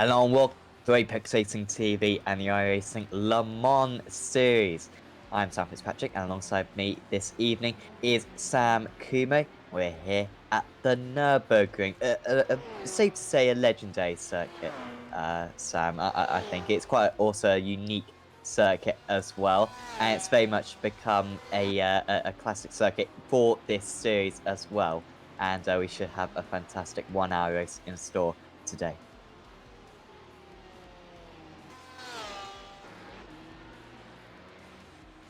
Hello and welcome to Apex Racing TV and the iRacing Le Mans series. I'm Sam Fitzpatrick, and alongside me this evening is Sam Kumo. We're here at the Nürburgring. Safe to say a legendary circuit, Sam. I think it's quite also a unique circuit as well, and it's very much become a classic circuit for this series as well. And we should have a fantastic 1 hour race in store today.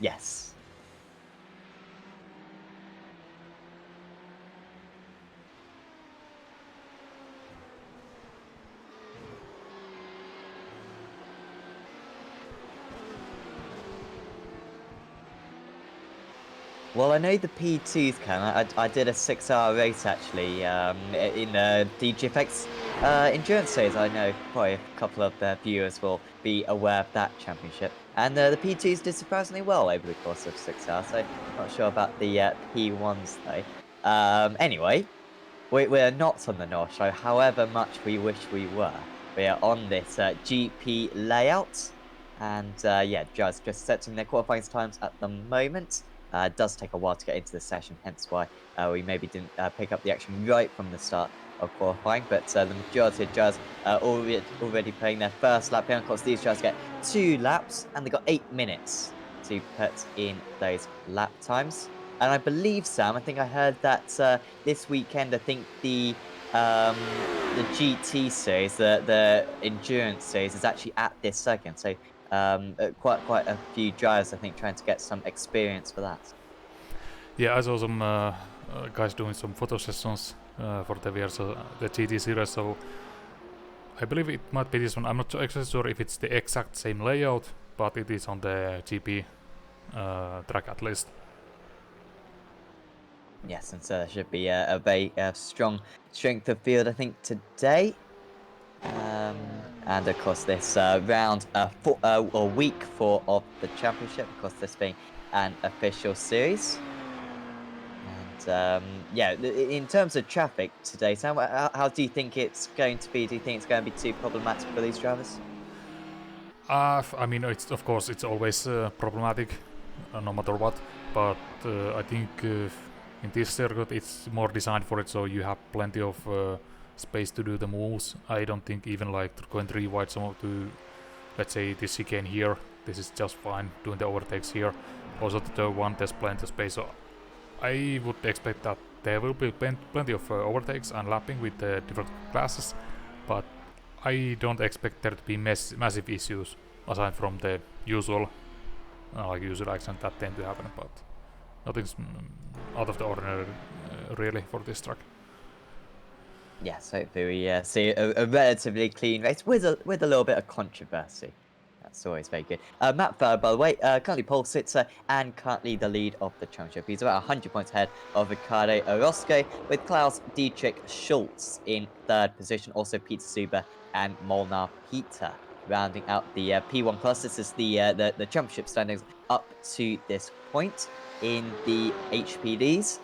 Yes. Well, I know the P2s can. I did a 6 hour race actually in the DGFX endurance series. I know probably a couple of the viewers will be aware of that championship. And the P2s did surprisingly well over the course of 6 hours, so not sure about the P1s though. Anyway, we're not on the North Show, however much we wish we were. We are on this GP layout. And yeah, just setting their qualifying times at the moment. It does take a while to get into the session, hence why we maybe didn't pick up the action right from the start of qualifying. But the majority of drivers already playing their first lap here. Of course, these drivers get 2 laps, and they got 8 minutes to put in those lap times. And I believe, Sam, I think I heard that this weekend, I think the GT series, the endurance series, is actually at this circuit. So quite a few drivers, I think, trying to get some experience for that. Yeah, I saw some guys doing some photo sessions for the GT series, so I believe it might be this one. I'm not exactly sure if it's the exact same layout, but it is on the GP track at least. Yes, and so there should be a very strong strength of field, I think, today. And of course, this round or week 4 of the championship, of course, this being an official series. And yeah, in terms of traffic today, Sam, how do you think it's going to be? Do you think it's going to be too problematic for these drivers? I mean, it's of course it's always problematic, no matter what. But I think in this circuit it's more designed for it, so you have plenty of space to do the moves. I don't think even like going 3 wide some of the, let's say this chicane here, this is just fine doing the overtakes here. Also the third one, there's plenty of space, so I would expect that there will be plenty of overtakes and lapping with the different classes, but I don't expect there to be massive issues aside from the usual like usual accident that tend to happen, but nothing's out of the ordinary really for this track. Yes, hopefully we see a relatively clean race with a little bit of controversy. That's always very good. Matt Farr, by the way, currently pole sitter and currently the lead of the championship. He's about 100 points ahead of Ricardo Orozco, with Klaus Dietrich Schultz in 3rd position. Also, Peter Suber and Molnar Peter rounding out the P1 class. This is the championship standings up to this point. In the HPDs,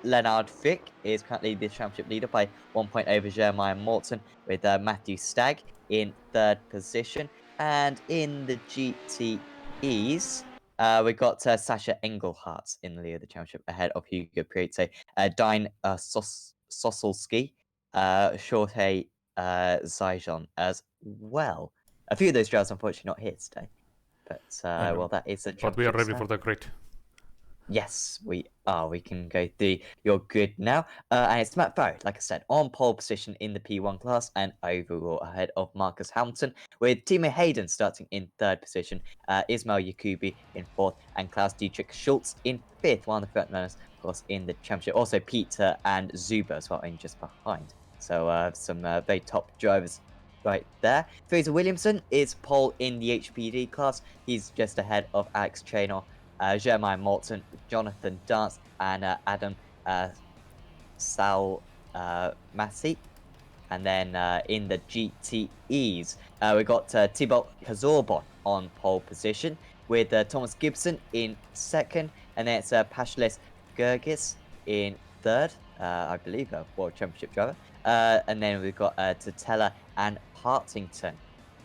Leonard Frick is currently the championship leader by 1 point over Jeremiah Morton, with Matthew Stagg in 3rd position. And in the GTEs, we got Sasha Engelhardt in the lead of the championship ahead of Hugo Prieto, Dine Sosolski, Shortey Zijon as well. A few of those drivers, unfortunately, not here today. But, well, that is the championship. But we are ready for the grid. Yes, we are. We can go through your grid now. And it's Matt Farrow, like I said, on pole position in the P1 class and overall ahead of Marcus Hamilton, with Timo Hayden starting in 3rd position, Ismail Yakubi in 4th, and Klaus Dietrich Schultz in 5th, one of the front runners, of course, in the championship. Also, Peter and Zuber as well, in just behind. So some very top drivers right there. Fraser Williamson is pole in the HPD class. He's just ahead of Alex Traynor, Jeremiah Morton, Jonathan Dance, and Adam Salmasi. And then in the GTEs, we got Thibaut Kazorbon on pole position, with Thomas Gibson in 2nd, and then it's Pashalis Gergis in 3rd, I believe, a World Championship driver. And then we've got Totella and Partington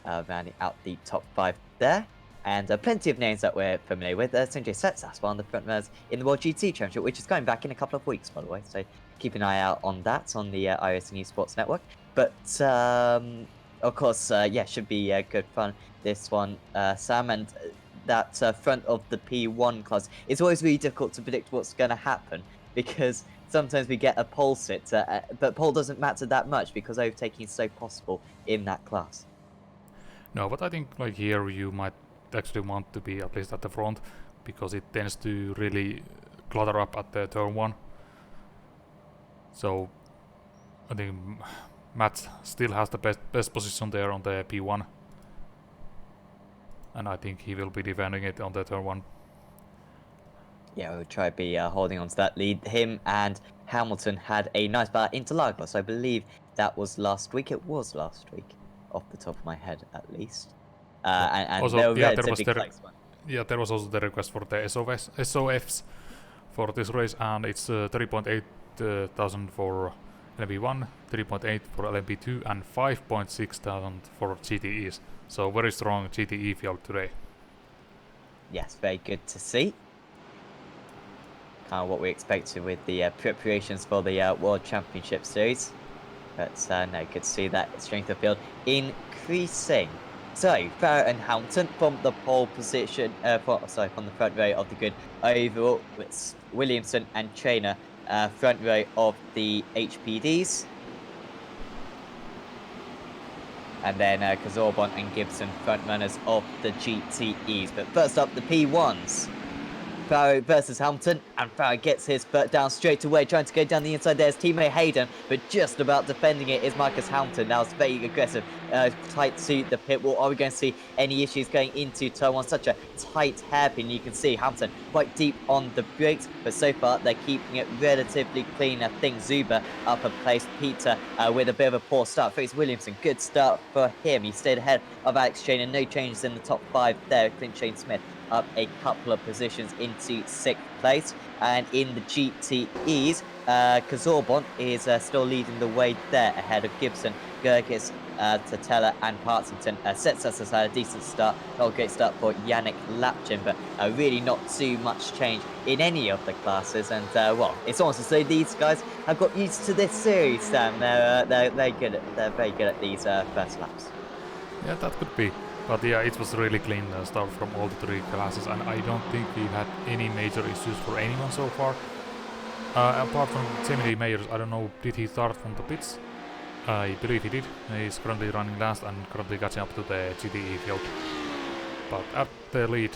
rounding out the top 5 there. And plenty of names that we're familiar with. Sanjay Setsas, one of the frontrunners in the World GT Championship, which is going back in a couple of weeks, by the way. So keep an eye out on that on the iRacing Esports Network. But of course, yeah, should be good fun, this one, Sam. And that front of the P1 class, it's always really difficult to predict what's going to happen because sometimes we get a pole sit, but pole doesn't matter that much because overtaking is so possible in that class. No, but I think like here you might actually want to be at least at the front because it tends to really clutter up at the turn 1. So I think Matt still has the best position there on the P1. And I think he will be defending it on the turn 1. Yeah, we'll try to be holding on to that lead. Him and Hamilton had a nice battle into Lagos. I believe that was last week. It was last week, off the top of my head, at least. And also, they were yeah, relatively close one. Yeah, there was also the request for the SOFs for this race, and it's 3.8 thousand for LMP1, 3.8 for LMP2, and 5.6 thousand for GTEs. So very strong GTE field today. Yes, very good to see. Kind of what we expected with the preparations for the World Championship Series. But no, good to see that strength of field increasing. So, Farah and Hamilton from the pole position, from the front row of the grid overall, with Williamson and Trainer front row of the HPDs. And then Kazorbon and Gibson front runners of the GTEs. But first up, the P1s. Farrow versus Hamilton, and Farrow gets his foot down straight away, trying to go down the inside. There's teammate Hayden, but just about defending it is Marcus Hamilton. Now it's very aggressive, tight to the pit wall. Are we going to see any issues going into turn 1? Such a tight hairpin. You can see Hamilton quite deep on the brakes, but so far they're keeping it relatively clean. I think Zuba up a place. Peter with a bit of a poor start. Face Williamson, good start for him. He stayed ahead of Alex Shane, and no changes in the top 5 there. Clint Shane Smith up a couple of positions into 6th place. And in the GTEs, Kazorbon is still leading the way there ahead of Gibson, Gergis, Tatella and Partington. Sets us as a decent start, not a great start for Yannick Lapchin, but really not too much change in any of the classes. And well, it's almost as though these guys have got used to this series, Sam. They're very good at these first laps. Yeah, that could be. But yeah, it was really clean start from all the 3 classes, and I don't think we've had any major issues for anyone so far. Apart from Jamie Mayers, I don't know, did he start from the pits? I believe he did. He's currently running last and currently catching up to the GTE field. But at the lead,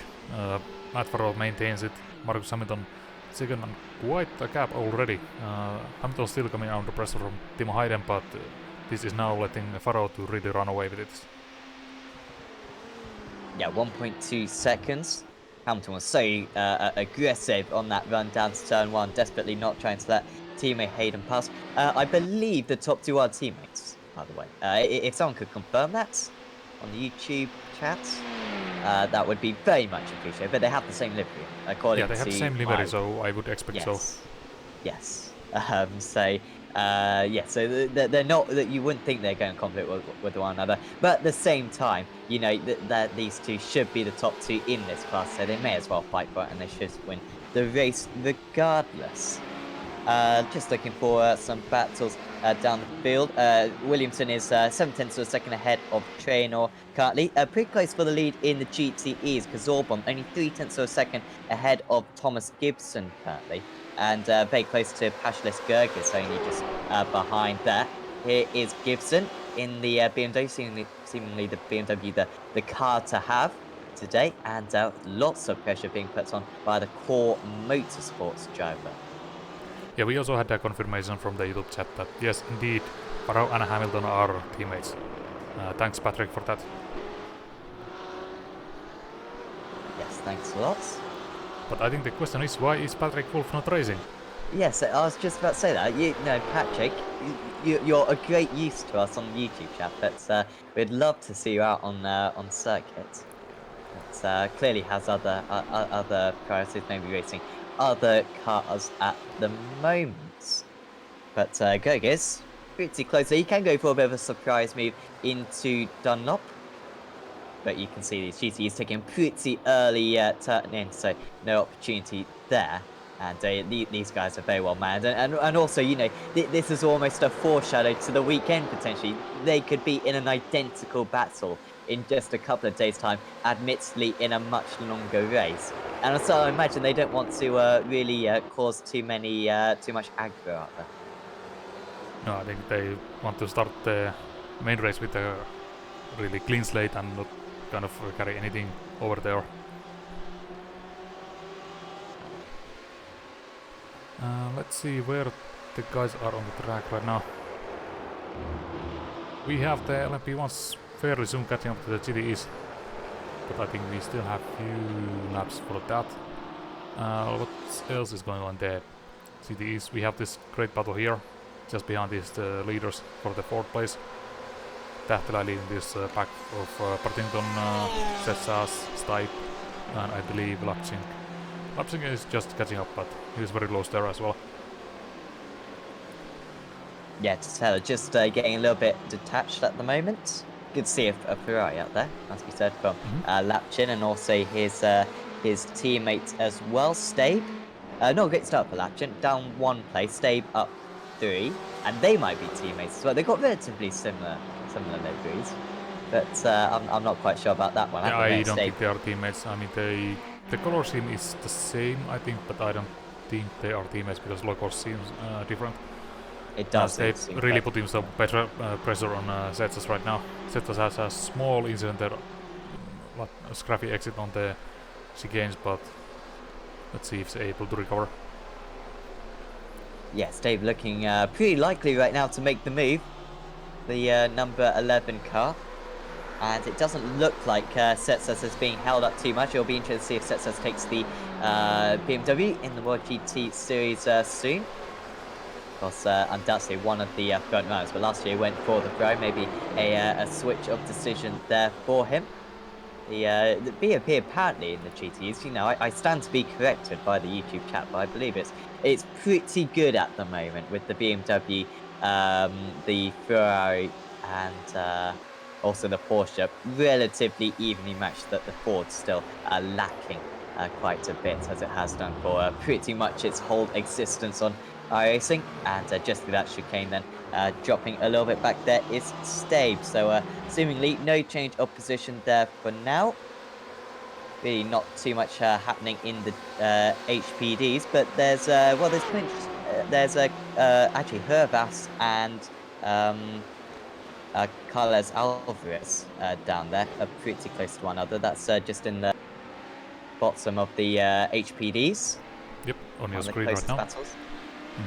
Matt Farrow maintains it. Marcus Hamilton second and quite a gap already. Hamilton still coming under pressure from Timo Hayden, but this is now letting Farrow to really run away with it. Yeah, 1.2 seconds. Hamilton was so aggressive on that run down to turn 1, desperately not trying to let teammate Hayden pass. I believe the top 2 are teammates, by the way. If someone could confirm that on the YouTube chat, that would be very much appreciated. But they have the same livery, according to... Yeah, they have the same livery, so I would expect so. Yes. Yeah, so they're not, that you wouldn't think they're going to conflict with one another, but at the same time, you know, that these two should be the top 2 in this class, so they may as well fight for it, and they should win the race regardless. Just looking for some battles down the field. Williamson is 7/10 of a second ahead of Traynor currently. Pretty close for the lead in the GTEs, because Zorbon only 3/10 of a second ahead of Thomas Gibson currently. And very close to Pashless Gergis, only just behind that. Here is Gibson in the BMW, seemingly the BMW, the car to have today. And lots of pressure being put on by the core motorsports driver. Yeah, we also had a confirmation from the YouTube chat that yes, indeed, Farrow and Hamilton are teammates. Thanks, Patrick, for that. Yes, thanks a lot. But I think the question is, why is Patrick Wolf not racing? Yes, I was just about to say that. You know, Patrick, you're a great use to us on the YouTube chat, but we'd love to see you out on circuit. But clearly has other priorities, maybe racing other cars at the moment. But Gergis, pretty close. So you can go for a bit of a surprise move into Dunlop. But you can see these GTs taking a pretty early turn in, so no opportunity there. And these guys are very well manned. And also, you know, this is almost a foreshadow to the weekend, potentially. They could be in an identical battle in just a couple of days' time, admittedly in a much longer race. And so I imagine they don't want to really cause too much aggro out there. No, I think they want to start the main race with a really clean slate and not kind of carry anything over there. Let's see where the guys are on the track right now. We have the LMP1s fairly soon catching up to the GTEs, but I think we still have few laps for that. What else is going on there? GTEs, we have this great battle here, just behind these leaders for the 4th place. Tähtelä leading this pack of Partington, Setsas, Stipe, and I believe Lapsing. Lapsing is just catching up, but he's very close there as well. Yeah, just getting a little bit detached at the moment. Good to see a Ferrari out there, must be said, from Lapchin, and also his teammate as well, Stabe. Not a great start for Lapchin, down 1 place, Stabe up 3, and they might be teammates as well. They've got relatively similar liveries, but I'm not quite sure about that one. Yeah, I don't think they are teammates. I mean, the color scheme is the same, I think, but I don't think they are teammates because logos seems different. It does. They really putting some better pressure on Setsas right now. Setsas has a small incident there, a scrappy exit on the chicanes, but let's see if they're able to recover. Yes, Dave looking pretty likely right now to make the move. The number 11 car. And it doesn't look like Setsas is being held up too much. It'll be interesting to see if Setsas takes the BMW in the World GT Series soon. Of course, undoubtedly one of the front runners, but last year he went for the Pro. Maybe a switch of decision there for him. The BMW apparently in the GTs, you know, I stand to be corrected by the YouTube chat, but I believe it's pretty good at the moment with the BMW, the Ferrari, and also the Porsche, relatively evenly matched. That the Ford's still lacking quite a bit, as it has done for pretty much its whole existence on iRacing. And just through that chicane then, dropping a little bit back there is Stabe. So seemingly no change of position there for now. Really not too much happening in the HPDs, but there's actually Hervas and Carles Alvarez down there, pretty close to one another. That's just in the bottom of the HPDs. Yep, on your screen right now. Battles.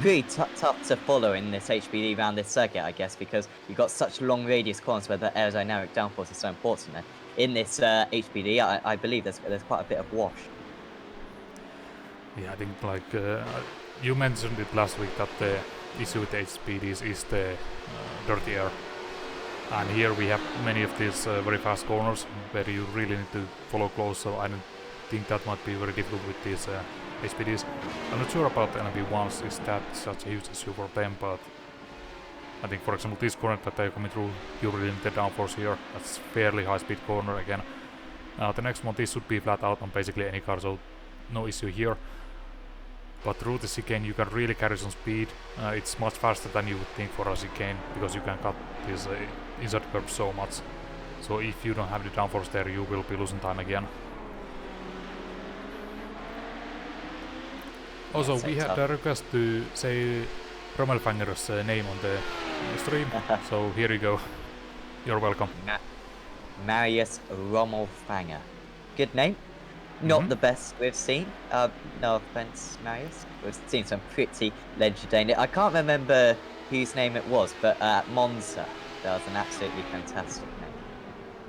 Pretty tough to follow in this HPD around this circuit, I guess, because you've got such long radius corners where the aerodynamic downforce is so important. And in this HPD, I believe there's quite a bit of wash. Yeah, I think like you mentioned it last week that the issue with the HPDs is the dirty air. And here we have many of these very fast corners where you really need to follow close, so I don't think that might be very difficult with these HPDs. I'm not sure about the LMP1s, is that such a huge issue for them, but I think, for example, this corner that they're coming through, you really need the downforce here. That's fairly high speed corner again. The next one, this should be flat out on basically any car, so no issue here. But through the chicane you can really carry some speed. It's much faster than you would think for a chicane, because you can cut this inside curve so much. So if you don't have the downforce there, you will be losing time again. Also, we had a request to say Rommelfanger's name on the stream, so here you go. You're welcome. Marius Rommelfanger. Good name. Not the best we've seen. No offense, Marius. We've seen some pretty legendary. I can't remember whose name it was, but at Monza, that was an absolutely fantastic name.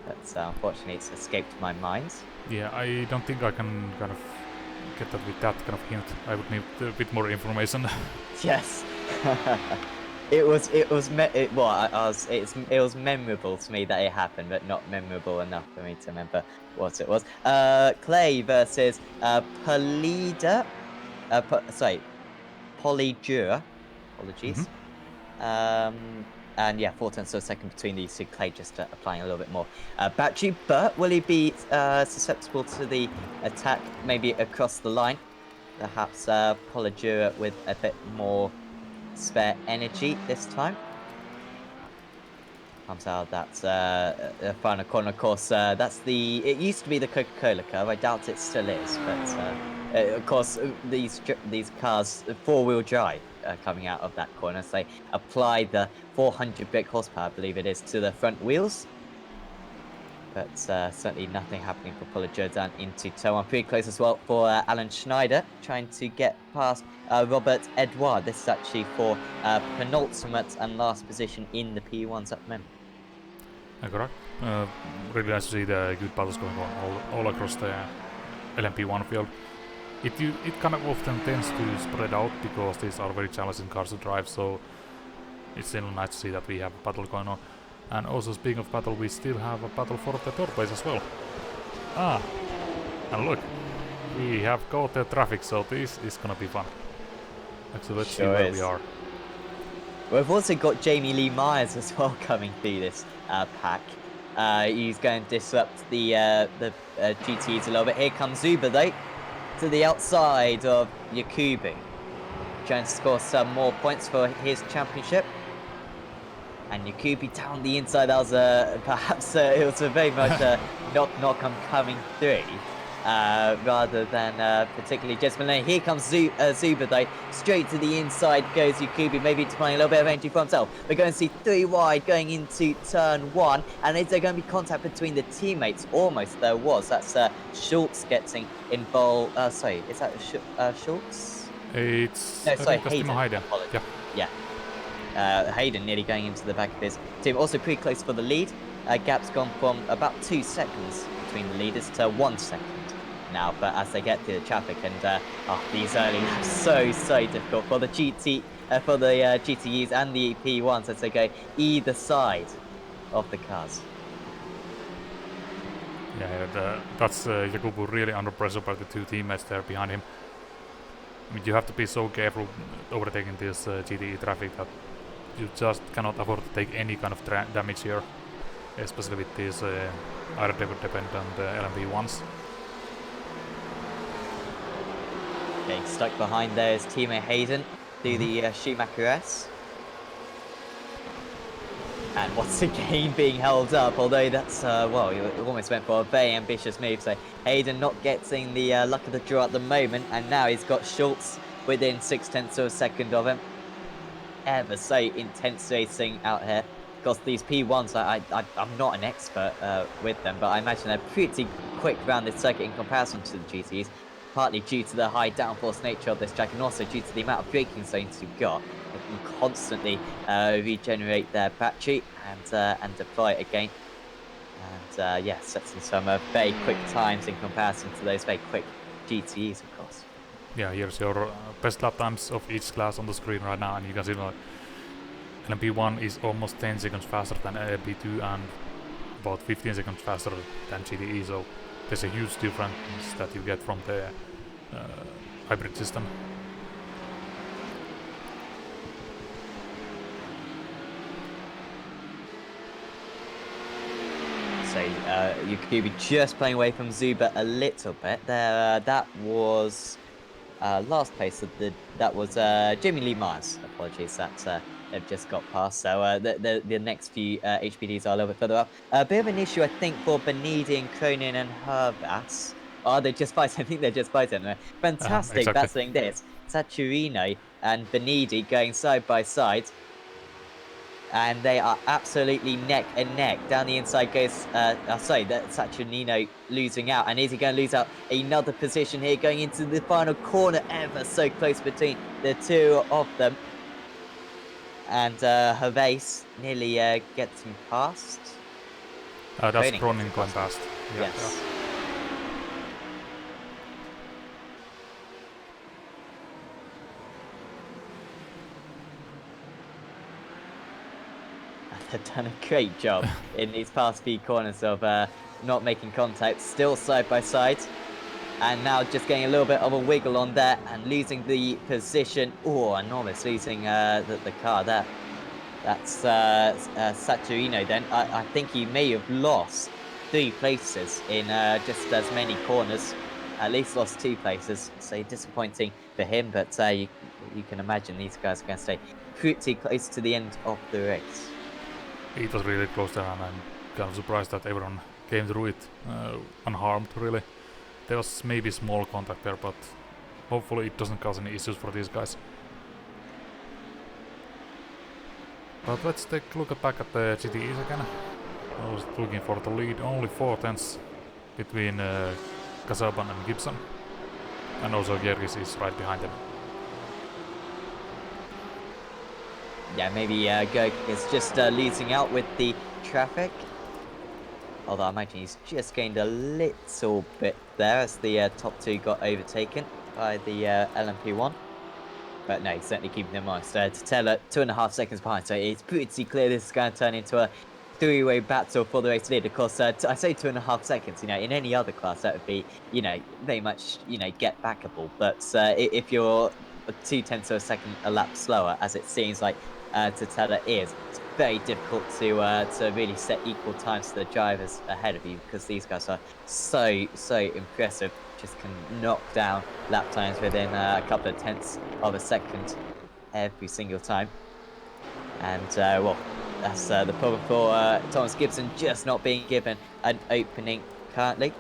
But unfortunately, it's escaped my mind. Yeah, I don't think I can kind of get that with that kind of hint. I would need a bit more information. Yes. It was memorable to me that it happened, but not memorable enough for me to remember what it was. Clay versus Polydura. Apologies. And yeah, 4 tenths of a second between these two. Clay just applying a little bit more battery, but will he be susceptible to the attack maybe across the line? Perhaps Polidura with a bit more spare energy this time. Comes out that final corner. Of course, it used to be the Coca-Cola curve. I doubt it still is, but of course these cars, 4-wheel drive, coming out of that corner. So they apply the 400 brake horsepower, I believe it is, to the front wheels. But certainly nothing happening for Polidura down into turn 1. Pretty close as well for Alan Schneider, trying to get past Robert Edouard. This is actually for penultimate and last position in the P1s at the moment. Correct. Really nice to see the good battles going on all across the LMP1 field. It kind of often tends to spread out because these are very challenging cars to drive, so it's still nice to see that we have a battle going on. And also, speaking of battle, we still have a battle for the third place as well. And look, we have caught the traffic, so this is gonna be fun. Actually, let's see where we are. We've also got Jamie Lee Myers as well coming through this pack. He's going to disrupt the GTs a little bit. Here comes Zuber though, to the outside of Yakubu, trying to score some more points for his championship. And Yakubu down the inside. That was perhaps it was a very much knock on coming through. Rather than particularly Jess Maloney. Here comes Zuber though, straight to the inside goes Yakubu, maybe applying a little bit of entry for himself. We're going to see 3 wide going into turn 1, and is there going to be contact between the teammates? Almost there was. That's Schultz getting involved. Sorry, is that Schultz? It's no, sorry, Hayden. Yeah. Hayden nearly going into the back of his team. Also pretty close for the lead. Gap's gone from about 2 seconds between the leaders to 1 second now, but as they get through the traffic, and these early laps so difficult for the GTEs and the P1s as they go either side of the cars. Yeah, that's Yakubu really under pressure by the 2 teammates there behind him. I mean, you have to be so careful overtaking this GTE traffic that you just cannot afford to take any kind of damage here, especially with these aerodependent LMP1s. Getting stuck behind there is teammate Hayden through the Schumacher S. And once again being held up, although that's, well, you almost went for a very ambitious move. So Hayden not getting the luck of the draw at the moment, and now he's got Schultz within 6 tenths of a second of him. Ever so intense racing out here. Because these P1s, I'm not an expert with them, but I imagine they're pretty quick around this circuit in comparison to the GTs. Partly due to the high downforce nature of this track, and also due to the amount of braking zones you've got. They can constantly regenerate their battery and deploy it again. And yeah, setting some very quick times in comparison to those very quick GTEs, of course. Yeah, here's your best lap times of each class on the screen right now, and you can see that LMP1 is almost 10 seconds faster than LMP2 and about 15 seconds faster than GTE, so there's a huge difference that you get from the hybrid system. So you could be just playing away from Zuber a little bit there. That was last place of that was Jamie Lee Myers. Apologies, that they've just got past. So the next few HPDs are a little bit further up. A bit of an issue, I think, for Benidi and Cronin and Hervas. Oh, they're just fighting. I think they're just fighting. Fantastic exactly. battling this. Saturino and Benidi going side by side. And they are absolutely neck and neck. Down the inside goes, sorry, that's Saturnino losing out. And is he going to lose out another position here going into the final corner? Ever so close between the 2 of them. And Hervas nearly gets him past. That's Cronin going past. Yes. Yeah. They've done a great job in these past few corners of not making contact, still side by side, and now just getting a little bit of a wiggle on there and losing the position. Oh, enormous, losing the car there. That's Saturino then. I think he may have lost 3 places in just as many corners. At least lost 2 places. So disappointing for him, but you can imagine these guys are going to stay pretty close to the end of the race. It was really close there, and I'm kind of surprised that everyone came through it unharmed, really. There was maybe small contact there, but hopefully it doesn't cause any issues for these guys. But let's take a look back at the GTEs again. I was looking for the lead, only 4 tenths between Kasaban and Gibson. And also Gergis is right behind them. Yeah, maybe Gerg is just losing out with the traffic. Although I imagine he's just gained a little bit there as the top 2 got overtaken by the LMP1. But no, he's certainly keeping them honest. Taylor 2.5 seconds behind, so it's pretty clear this is going to turn into a 3-way battle for the race lead. Of course, I say 2.5 seconds, you know, in any other class that would be, you know, very much, you know, get backable. But if you're 0.2 of a second a lap slower, as it seems like Taylor is, it's very difficult to really set equal times to the drivers ahead of you, because these guys are so impressive. Just can knock down lap times within a couple of tenths of a second every single time. And well, that's the problem for Thomas Gibson just not being given an opening currently.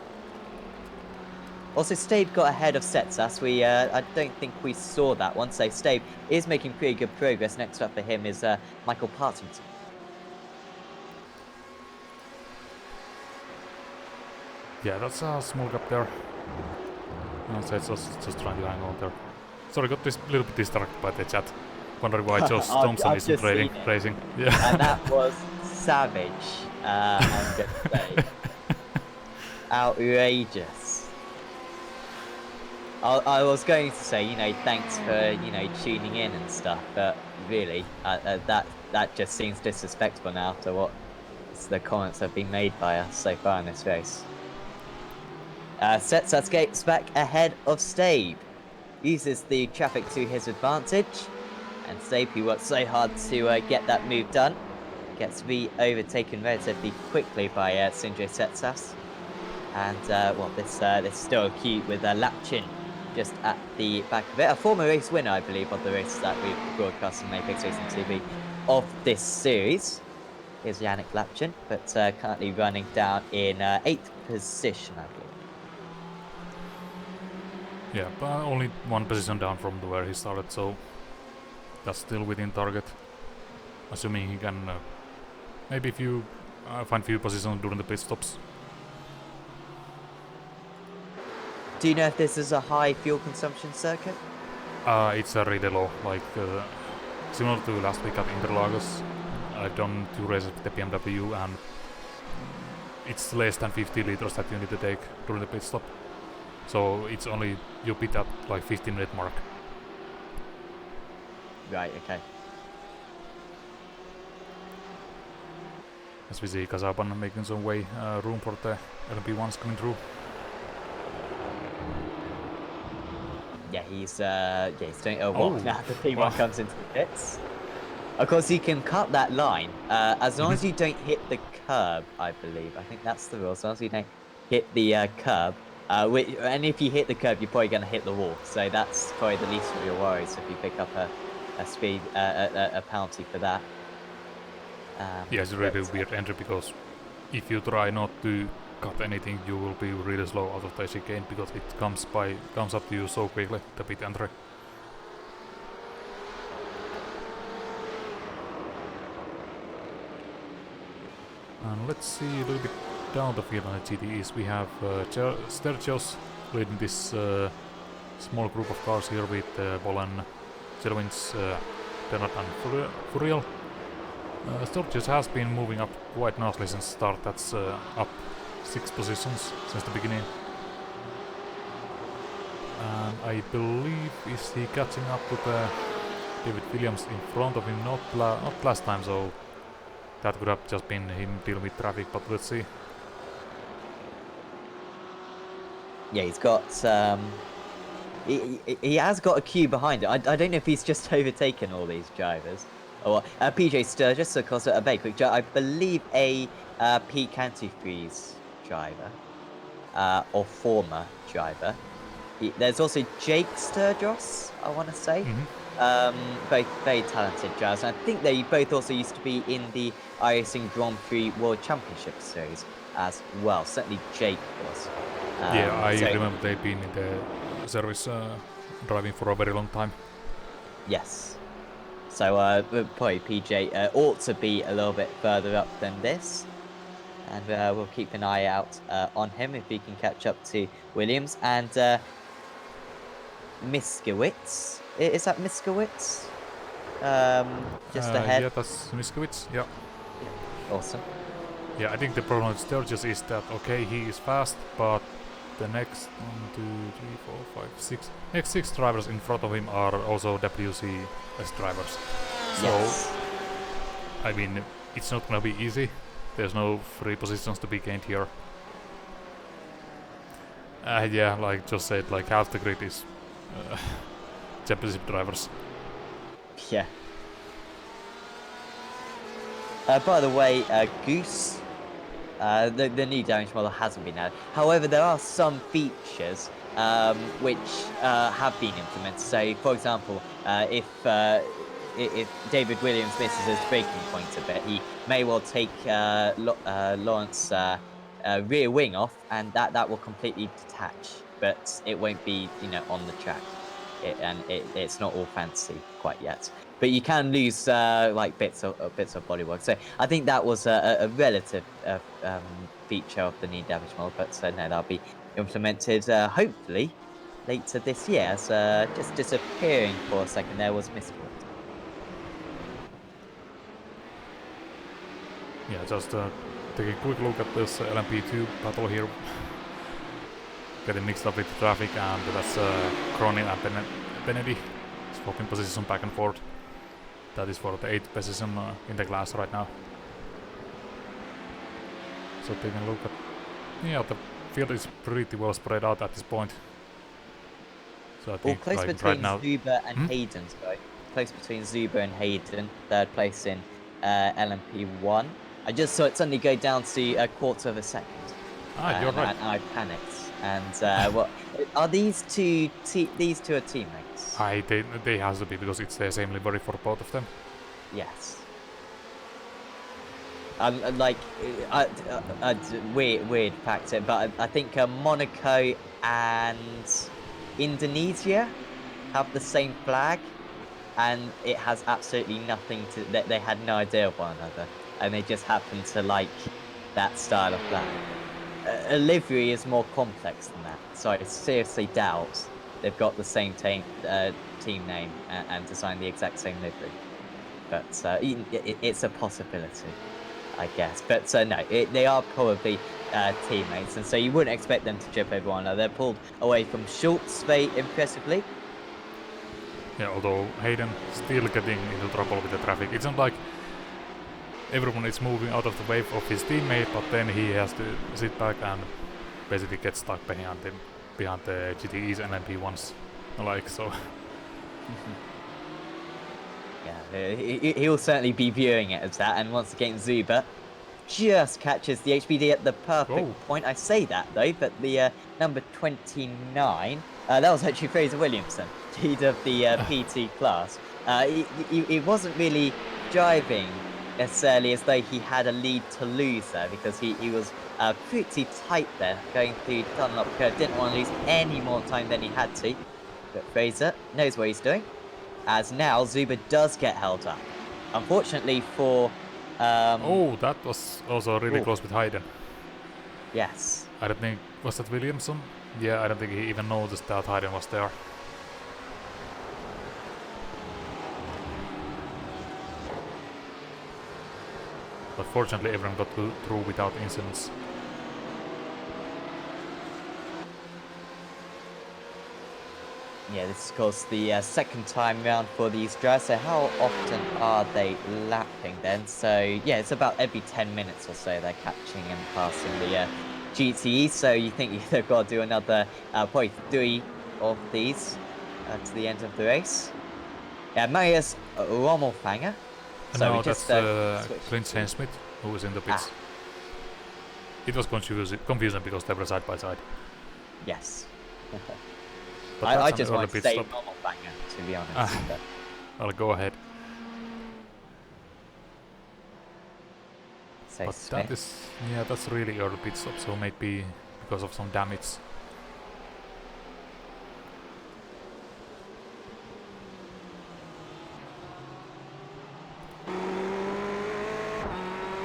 Also, Stave got ahead of Setsas. I don't think we saw that one. So Stave is making pretty good progress. Next up for him is Michael Partington. Yeah, that's a small gap there. Setsas just trying to hang on there. Sorry, got this little bit distracted by the chat. Wondering why Josh Thompson isn't racing. Yeah. And that was savage, I'm going to say. Outrageous. I was going to say, you know, thanks for, you know, tuning in and stuff, but really, that just seems disrespectful now after what the comments have been made by us so far in this race. Setsas gets back ahead of Stabe. Uses the traffic to his advantage. And Stabe, who worked so hard to get that move done, gets to be overtaken relatively quickly by Sindre Setsas. And, well, this is still acute with Lapchin just at the back of it. A former race winner, I believe, of the races that we've broadcast on ApexRacingTV of this series is Yannick Lapchin, but currently running down in 8th position, I believe. Yeah, but only 1 position down from where he started, so that's still within target. Assuming he can maybe find few positions during the pit stops. Do you know if this is a high fuel consumption circuit? It's a really low, like similar to last week at Interlagos. I've done 2 races with the BMW, and it's less than 50 liters that you need to take during the pit stop. So it's only you pit at like 15-minute mark. Right, okay. As we see Kasaban making some way, room for the LMP1s coming through. Yeah, he's doing a walk now. The P1 comes into the pits. Of course, you can cut that line as long as you don't hit the curb, I believe. I think that's the rule. As long as you don't hit the curb. And if you hit the curb, you're probably going to hit the wall. So that's probably the least of your worries if you pick up a penalty for that. Yeah, it's a really weird entry, because if you try not to cut anything, you will be really slow out of the chicane, because it comes up to you so quickly, the pit entry. And let's see a little bit down the field on the GTEs. We have Stergios leading this small group of cars here with Bolan, Jelwins, Bernard and Furiel. Stergios has been moving up quite nicely since start. That's up 6 positions since the beginning. And I believe is he catching up with David Williams in front of him, not last time, so that could have just been him dealing with traffic, but let's see. Yeah, he's got he has got a queue behind it. I don't know if he's just overtaken all these drivers, Or PJ Sturgis, of course, a very quick driver. I believe a Pete Canty-Freeze driver, or former driver. There's also Jake Sturgis, I want to say. Both very talented drivers. And I think they both also used to be in the iRacing Grand Prix World Championship Series as well. Certainly Jake was. Yeah, I so, remember they've been in the service driving for a very long time. Yes. So probably PJ ought to be a little bit further up than this. And we'll keep an eye out on him if he can catch up to Williams. And Miskowitz. Is that Miskowitz? Just ahead. Yeah, that's Miskowitz. Yeah. Awesome. Yeah, I think the problem with Sturgis is that okay, he is fast, but the next 1, 2, 3, 4, 5, 6 next 6 drivers in front of him are also WCS drivers. So Yes. I mean, it's not gonna be easy. There's no free positions to be gained here. Yeah, like just said, like half the grid is championship drivers. Yeah. By the way, Goose, the new damage model hasn't been added. However, there are some features which have been implemented. So, for example, if David Williams misses his braking point a bit, he may well take Lawrence's rear wing off, and that will completely detach. But it won't be, on the track. It's not all fancy quite yet. But you can lose like bits of bodywork. So I think that was a relative feature of the new damage model. But no, that'll be implemented hopefully later this year. So just disappearing for a second there was Misfit. Yeah, just take a quick look at this LMP2 battle here. Getting mixed up with the traffic, and that's Cronin and Benedy swapping position back and forth. That is for the 8th position in the class right now. So taking a look at... Yeah, the field is pretty well spread out at this point. So I think close like, between right now... Zuber and Hayden, sorry. Close between Zuber and Hayden, 3rd place in LMP1. I just saw it suddenly go down to a quarter of a second. You're right. And I panicked. And what are these two? These two are teammates. They has to be because it's the same livery for both of them. Yes. Like weird fact, but I think Monaco and Indonesia have the same flag, and it has absolutely nothing to. They had no idea of one another, and they just happened to like that style of flag. A livery is more complex than that, so I seriously doubt they've got the same team name and designed the exact same livery. But it's a possibility, I guess. But no, they are probably teammates, and so you wouldn't expect them to trip over one another. They're pulled away from Schultz very impressively. Yeah, although Hayden still getting into trouble with the traffic. It's not like everyone is moving out of the way of his teammate, but then he has to sit back and basically get stuck behind the GTEs and MP1s, like so. Yeah, he will certainly be viewing it as that. And once again, Zuber just catches the HBD at the perfect point. I say that though, but the number 29, that was actually Fraser Williamson, leader of the PT class. He wasn't really driving necessarily as though he had a lead to lose there, because he was pretty tight there going through Dunlop curve. Didn't want to lose any more time than he had to. But Fraser knows what he's doing, as now Zuber does get held up. Unfortunately for... that was also really close with Hayden. Yes. I don't think... Was that Williamson? Yeah, I don't think he even noticed that Hayden was there. But fortunately everyone got through without incidents. Yeah, this is of course the second time round for these drivers. So how often are they lapping then? So yeah, it's about every 10 minutes or so they're catching and passing the GTE. So you think they've got to do another probably 3 of these to the end of the race. Yeah, Marius Rommelfanger So no, we just that's switched Clint to- Smith who was in the pits. Ah. It was confusing because they were side by side. Yes. But I that's an just early want to pit say stop. normal banger, to be honest. Ah. But I'll go ahead. say But Smith. that is, yeah, that's really early pit stop, so maybe because of some damage.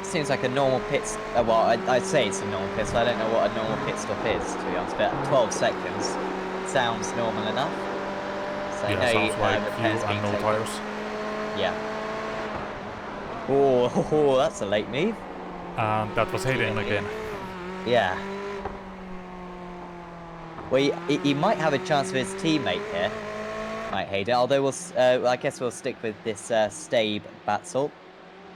Seems like a normal well, I'd say it's a normal pit stop. I don't know what a normal pit stop is, to be honest, but 12 seconds sounds normal enough. So Yeah, no sounds like repairs fuel being and no taken. tires. Yeah. Oh, that's a late move. And that was Hayden again. Yeah. Well, he might have a chance for his teammate here. Might Hayden, although I guess we'll stick with this Stabe battle.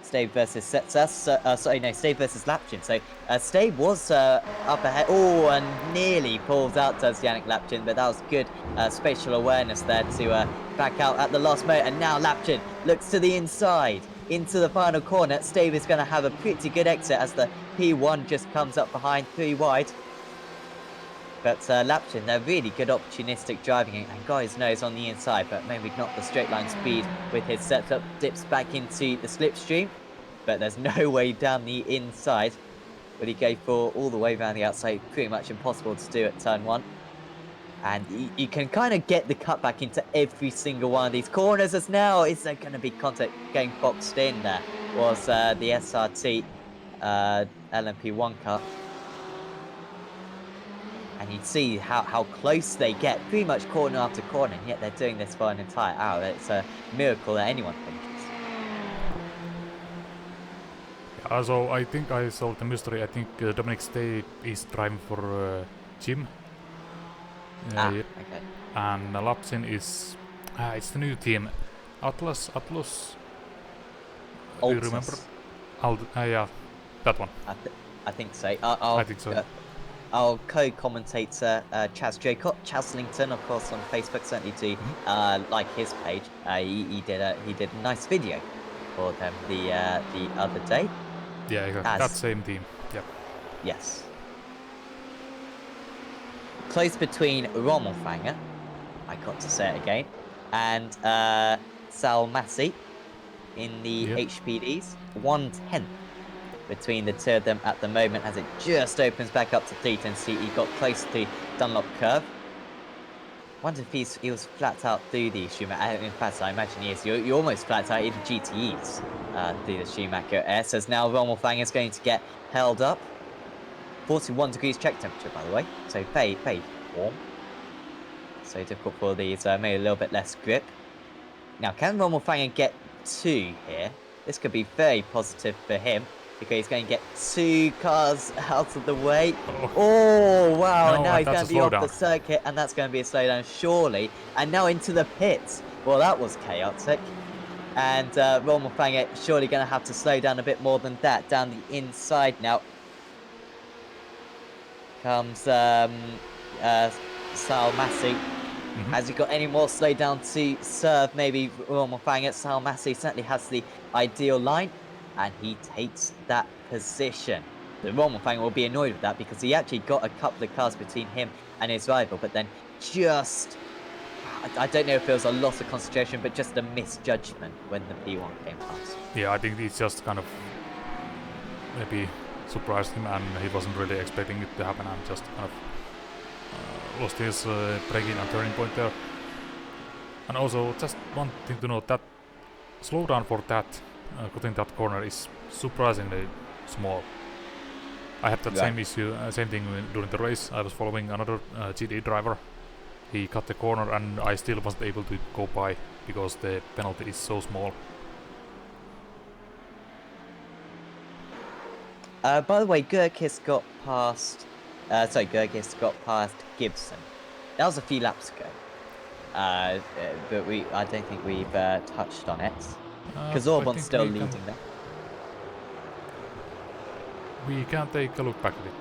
Stabe versus Setsas. Sorry, no, Stabe versus Lapchin. So Stabe was up ahead. Oh, and nearly pulls out, does Yannick Lapchin, but that was good spatial awareness there to back out at the last moment. And now Lapchin looks to the inside, into the final corner. Stabe is going to have a pretty good exit as the P1 just comes up behind 3 wide. But Lapchin, they're really good opportunistic driving, and Guy's nose on the inside, but maybe not the straight line speed with his setup. Dips back into the slipstream, but there's no way down the inside. Will he go for all the way around the outside? Pretty much impossible to do at turn 1. And you can kind of get the cutback into every single one of these corners as now. Is there going to be contact getting boxed in there? Was the SRT LMP1 cut. And you'd see how close they get, pretty much corner after corner, and yet they're doing this for an entire hour. It's a miracle that anyone finishes. So I think I solved the mystery. I think Dominic Stay is driving for Jim. Okay. And Lapsin is... it's the new team. Atlas? Do you remember? Yeah, that one. I think so. I think so. Our co-commentator Chaz Lington, of course, on Facebook, certainly do like his page. He did a nice video for them the other day. Yeah, exactly. That same team. Yep. Yes. Close between Rommelfanger, I got to say it again, and Salmassi in the HPDs. 1/10 between the two of them at the moment as it just opens back up to Cleaton. See, he got close to Dunlop curve. Wonder if he was flat out through the Schumacher. In fact, I imagine he is. You're almost flat out in GTEs through the Schumacher S. As now Rommelfang is going to get held up. 41 degrees check temperature, by the way. So very, very warm. So difficult for these, maybe a little bit less grip. Now, can Rommelfang get 2 here? This could be very positive for him, because he's going to get 2 cars out of the way. Oh, wow. No, and now he's going to be off slowdown. the circuit, and that's going to be a slowdown, surely. And now into the pits. Well, that was chaotic. And Rommelfang surely going to have to slow down a bit more than that. Down the inside now comes Salmassi. Has he got any more slowdown to serve? Maybe Rommelfang. Salmassi certainly has the ideal line. And he takes that position. The Rommelfang will be annoyed with that because he actually got a couple of cars between him and his rival, but then just... I don't know if it was a loss of concentration, but just a misjudgment when the P1 came past. Yeah, I think it's just kind of maybe surprised him and he wasn't really expecting it to happen and just kind of lost his braking and turning point there. And also, just one thing to note, that slowdown for that cutting that corner is surprisingly small. I had that same issue, same thing during the race. I was following another GD driver. He cut the corner and I still wasn't able to go by because the penalty is so small. By the way, Gurkis got past Gibson. That was a few laps ago. But I don't think we've touched on it. Because Orbon's still leading there. We can take a look back at it.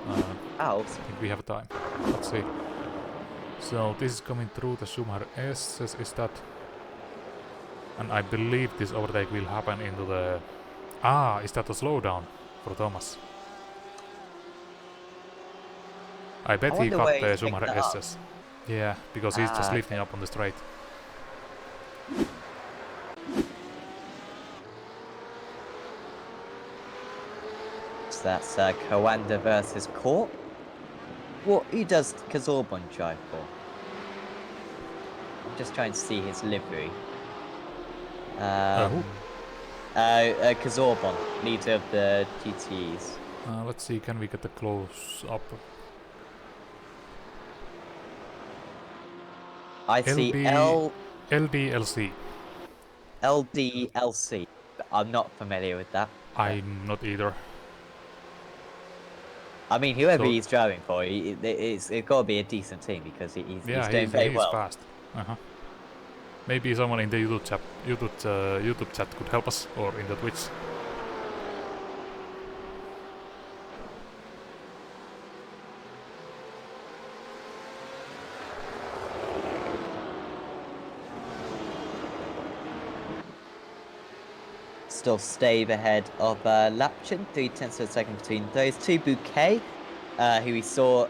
I think we have time. Let's see. So this is coming through the Schumacher S. Is that And I believe this overtake will happen into the... is that a slowdown for Thomas? I bet I he wonder got where the he's picked Schumacher that up. SS. Yeah, because he's just lifting Okay. up on the straight. So that's Coanda versus Court. Who does Kazorban drive for? I'm just trying to see his livery. Who? Kazorban, leader of the GTEs. Let's see, can we get a close up? I see LDLC. LDLC. But I'm not familiar with that. I'm not either. I mean, whoever So, he's driving for, it's got to be a decent team because he's yeah, doing very he's well. fast. Maybe someone in the YouTube chat could help us, or in the Twitch. Still stave ahead of Lapchin, 0.3 of a second between those two. Bouquet, who we saw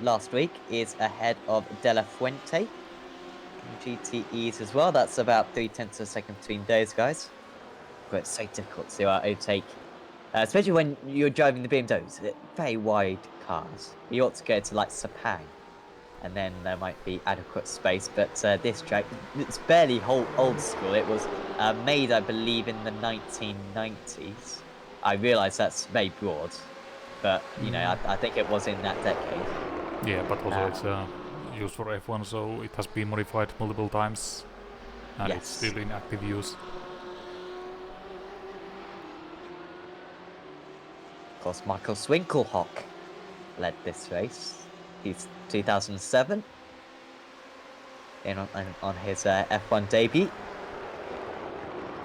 last week, is ahead of De La Fuente. GTEs as well. That's about 0.3 of a second between those guys. But it's so difficult to overtake, especially when you're driving the BMWs. Very wide cars. You ought to go to like Sepang, and then there might be adequate space. But this track, it's barely old school. It was made, I believe, in the 1990s. I realise that's very broad, but you know, I think it was in that decade. Yeah, but also it's used for F1, so it has been modified multiple times, and it's still in active use. Of course, Michael Swinkelhock led this race. He's 2007 on his F1 debut.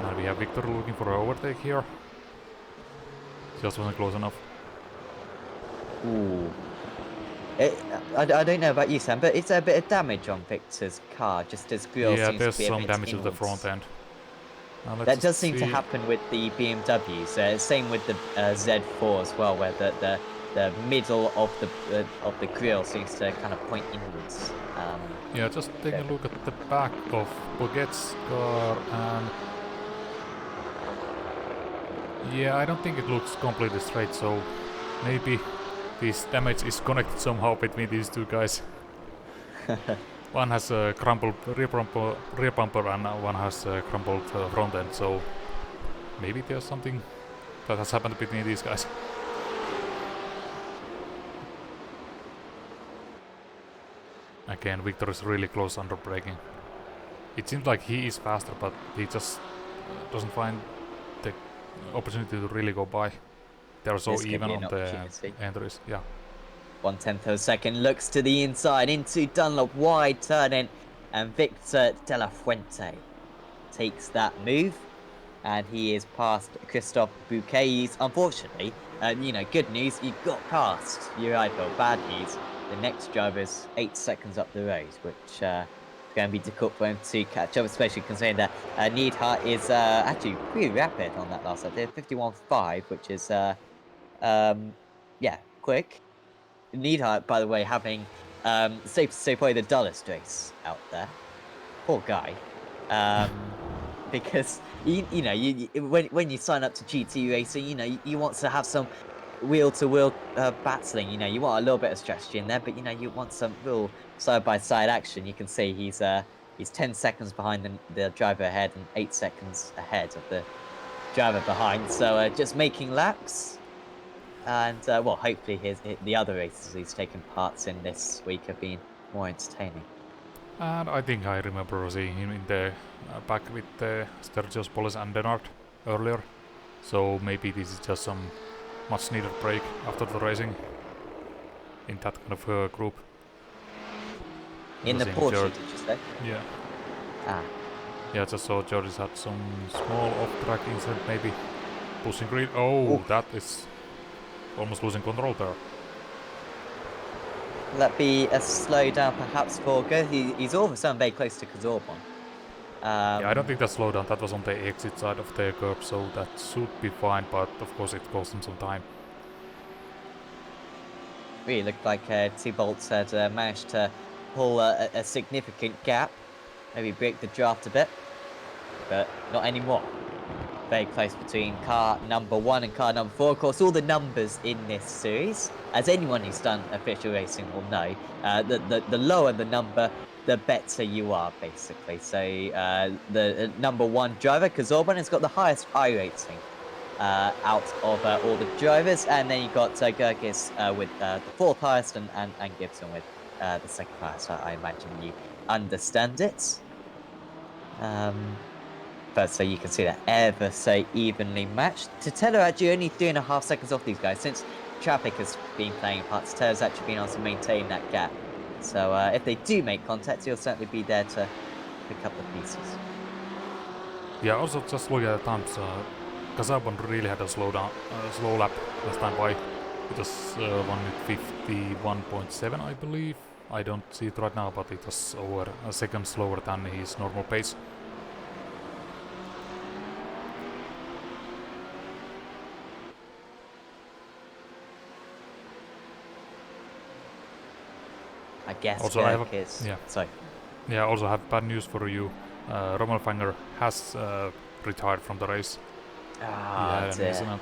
And we have Victor looking for an overtake here. Just wasn't close enough. Ooh. I don't know about you, Sam, but it's a bit of damage on Victor's car, just as grill Yeah, seems there's to be a some bit damage to the inwards. front end. That does seem to happen with the BMWs. Same with the Z4 as well, where the middle of the grill seems to kind of point inwards. Yeah, just take a look at the back of Boget's car, and yeah, I don't think it looks completely straight, so maybe this damage is connected somehow between these two guys. One has a crumpled rear bumper and one has a crumpled front end, so maybe there's something that has happened between these guys. Again, Victor is really close under braking. It seems like he is faster, but he just doesn't find the opportunity to really go by. They're so even on the entries, yeah. 1/10 of a second, looks to the inside, into Dunlop, wide turn in, and Victor De La Fuente takes that move, and he is past Christophe Bouquet. He's, unfortunately, you know, good news, he got past Uribe. Bad news, the next driver is 8 seconds up the road, which is going to be difficult for him to catch up, especially considering that Neidhart is actually pretty rapid on that last lap. They're 51.5, which is, yeah, quick. Neidhart, by the way, having safe to say probably the dullest race out there. Poor guy, because you know when you sign up to GT racing, you know you want to have some wheel-to-wheel battling. You know you want a little bit of strategy in there, but you know you want some real side-by-side action. You can see he's 10 seconds behind the driver ahead and 8 seconds ahead of the driver behind. So just making laps. And, well, hopefully the other races he's taken parts in this week have been more entertaining. And I think I remember seeing him in the back with Sturgis, Polis and Denard earlier. So maybe this is just some much needed break after the racing in that kind of group. In the Porsche, did you say? Yeah. Ah. Yeah, just saw George had some small off-track incident, maybe pushing grid. Oh, oof. That is almost losing control there. Will that be a slowdown perhaps for Go? He's all of a sudden very close to Kazorban. Yeah, I don't think that slowed down. That was on the exit side of the curb, so that should be fine, but of course it cost him some time. Really looked like T-Bolts had managed to pull a significant gap. Maybe break the draft a bit, but not anymore. Very close between car number 1 and car number 4. Of course, all the numbers in this series, as anyone who's done official racing will know, the lower the number, the better you are, basically. So the number 1 driver, Kazorban, has got the highest iRacing out of all the drivers, and then you got Gergis with the 4th highest, and Gibson with the 2nd highest. I imagine you understand it. But so you can see that ever so evenly matched. Totelo actually only 3.5 seconds off these guys. Since traffic has been playing a part, Totelo's actually been able to maintain that gap. So if they do make contact, he'll certainly be there to pick up the pieces. Yeah, also just look at the times. Kazabon really had a slow lap last time by. It was 1:51.7, I believe. I don't see it right now, but it was over a second slower than his normal pace. I guess Also, Sorry. Yeah, also have bad news for you. Rommel Fanger has retired from the race. He had an incident.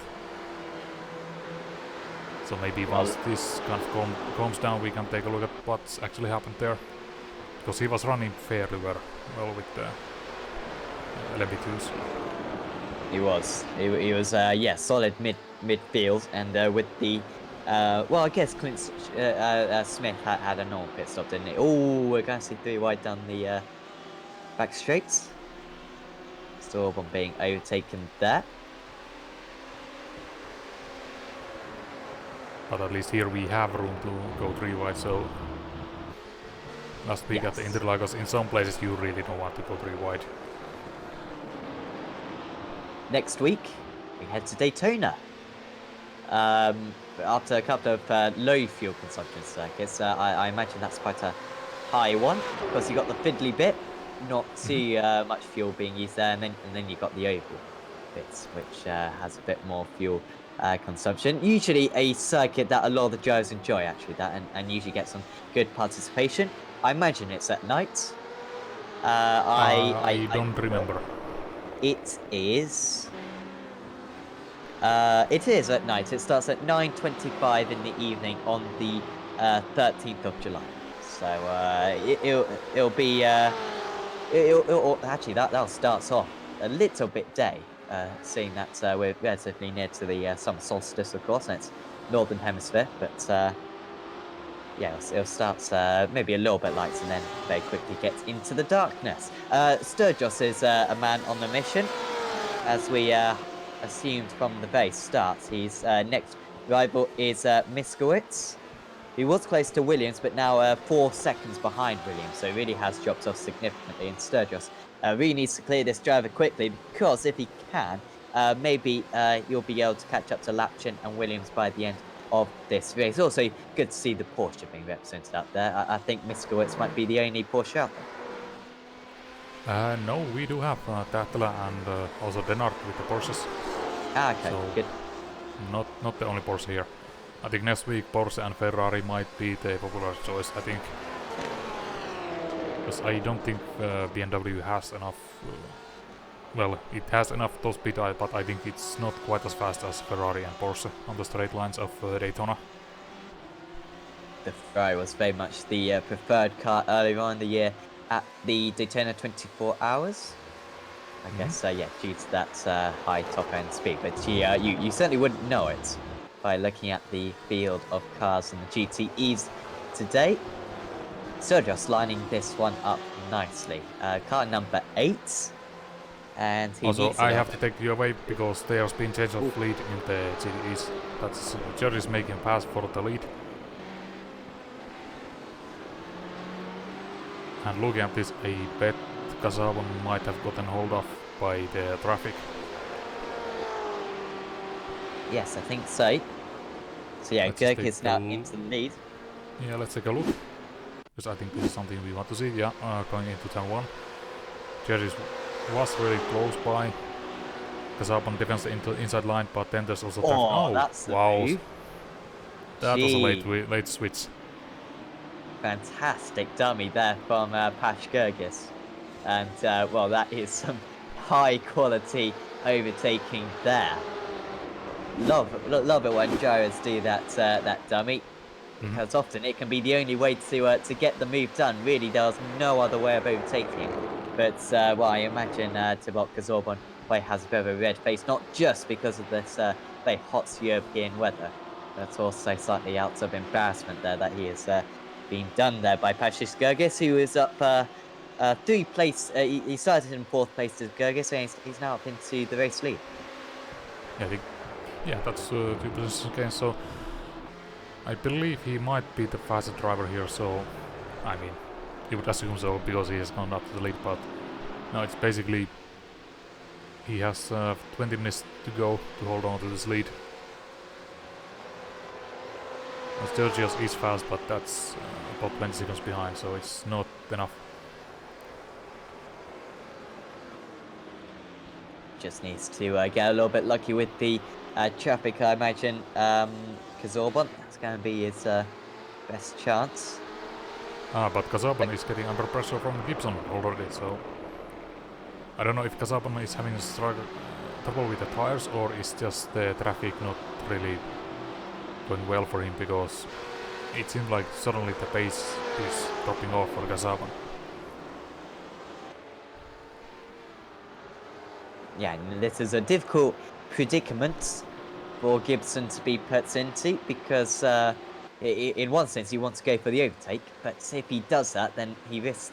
So maybe once this kind of calms down, we can take a look at what's actually happened there. Because he was running fairly well with the LMP2s. He was. He was. Yeah, solid midfield, and with the. Well, I guess Clint Smith had a normal pit stop, didn't he? Oh, we're going to see 3 wide down the back straights. Storborn being overtaken there. But at least here we have room to go 3 wide, so last week at the Interlagos, in some places you really don't want to go 3 wide. Next week, we head to Daytona. After a couple of low fuel consumption circuits, I imagine that's quite a high one, because you got the fiddly bit, not too much fuel being used there, and then you got the oval bits, which has a bit more fuel consumption. Usually a circuit that a lot of the drivers enjoy, actually, and usually get some good participation. I imagine it's at night. I don't remember. It is. It is at night. It starts at 9:25 in the evening on the 13th of July. So it'll be. Actually, that'll start off a little bit day, seeing that we're relatively near to the summer solstice, of course, and it's northern hemisphere. But yeah, it'll start maybe a little bit light, and then very quickly get into the darkness. Sturgis is a man on the mission, as we assumed from the very start. His next rival is Miskowitz. He was close to Williams, but now 4 seconds behind Williams, so he really has dropped off significantly. And Sturgis really needs to clear this driver quickly, because if he can, maybe he'll be able to catch up to Lapchin and Williams by the end of this race. Also, good to see the Porsche being represented out there. I think Miskowitz might be the only Porsche out there. No, we do have Tähtälä and also Denard with the Porsches. Ah, okay, so good. Not the only Porsche here. I think next week Porsche and Ferrari might be the popular choice, I think. Because I don't think BMW has enough... well, it has enough top speed, but I think it's not quite as fast as Ferrari and Porsche on the straight lines of Daytona. The Ferrari was very much the preferred car earlier on in the year at the Daytona 24 Hours. I guess, yeah, due to that high top-end speed. But you certainly wouldn't know it by looking at the field of cars and the GTEs today. So just lining this one up nicely. Car number 8. And he also, needs I have to take you away because there's been change of lead in the GTEs. That's Jerry's making pass for the lead. And looking at this, I bet Kazabon might have gotten hold of by the traffic. Yes, I think so. So yeah, Gerg is now into the lead. Yeah, let's take a look. Because I think this is something we want to see. Yeah, going into turn 1. Jerry's was really close by. Kazaban defends the inside line, but then there's also traffic. Oh, Oh, that's the wow. move. That was a Gee, late switch. fantastic dummy there from Pash Gergis. And, well, that is some high quality overtaking there. Love it when gyros do that dummy, because often it can be the only way to get the move done. Really, there's no other way of overtaking. But well, I imagine Tibok Kazorbon has a bit of a red face, not just because of this very hot European weather, but also slightly out of embarrassment there that he has been done there by Pashis Gergis, who is up 3 place. He started in 4th place as Gergis, and he's now up into the race lead. Yeah, that's 2 positions again. So I believe he might be the fastest driver here. So I mean, you would assume so because he has gone up to the lead. But now it's basically he has 20 minutes to go to hold on to this lead. Sergio's is fast, but that's about 20 seconds behind, so it's not enough. Just needs to get a little bit lucky with the traffic, I imagine. Kazorbon, that's going to be his best chance. But Kazaban is getting under pressure from Gibson already, so I don't know if Kazaban is having a trouble with the tires, or is just the traffic not really going well for him, because it seems like suddenly the pace is dropping off for Kazaban. Yeah, this is a difficult predicament for Gibson to be put into, because in one sense he wants to go for the overtake, but if he does that, then he risks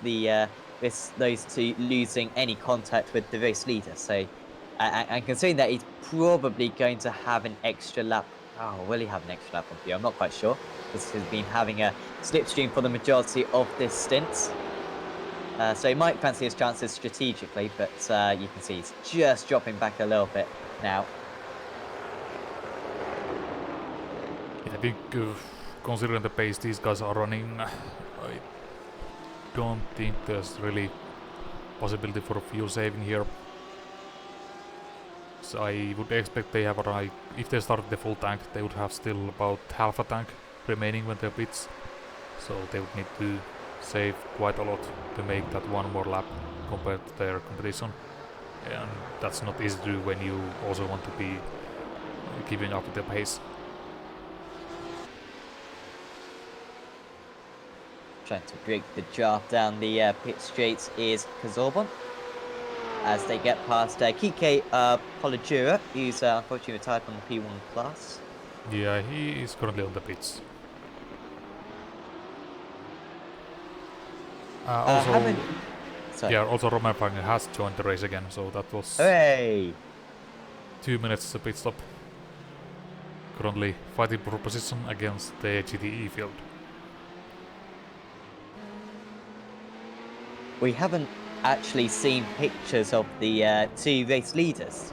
those two losing any contact with the race leader. So, and considering that he's probably going to have an extra lap. Oh, will he have an extra lap on you? I'm not quite sure. This has been having a slipstream for the majority of this stint. So he might fancy his chances strategically, but you can see he's just dropping back a little bit now. Yeah, I think considering the pace these guys are running, I don't think there's really possibility for a fuel saving here. So I would expect they have if they start the full tank, they would have still about half a tank remaining when they pits. So they would need to save quite a lot to make that one more lap compared to their competition. And that's not easy to do when you also want to be keeping up with the pace. Trying to break the draft down the pit straight is Kazorbon. As they get past Kike Polidura, who's unfortunately retired from the P1 class. Yeah, he is currently on the pits. Also Roman Wagner has joined the race again, so that was Hooray! 2 minutes pit stop. Currently fighting for position against the GTE field. We haven't actually seen pictures of the 2 race leaders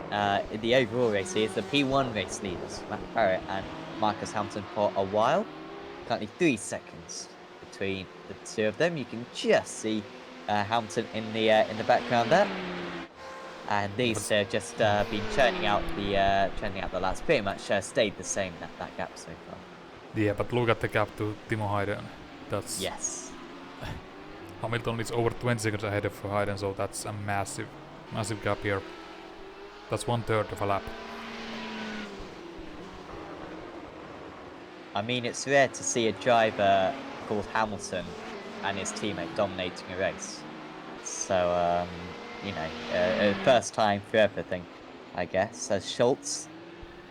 in the overall race here. It's the P1 race leaders, Matt Barrett and Marcus Hampton, for a while. Currently 3 seconds between the 2 of them. You can just see Hampton in the background there, and these have just been churning out the laps. Pretty much stayed the same that gap so far. Yeah, but look at the gap to Timo Hayden. That's yes. Hamilton is over 20 seconds ahead of Hayden, so that's a massive gap here. That's 1/3 of a lap. I mean, it's rare to see a driver called Hamilton and his teammate dominating a race. So, you know, first time for everything, I guess. As Schultz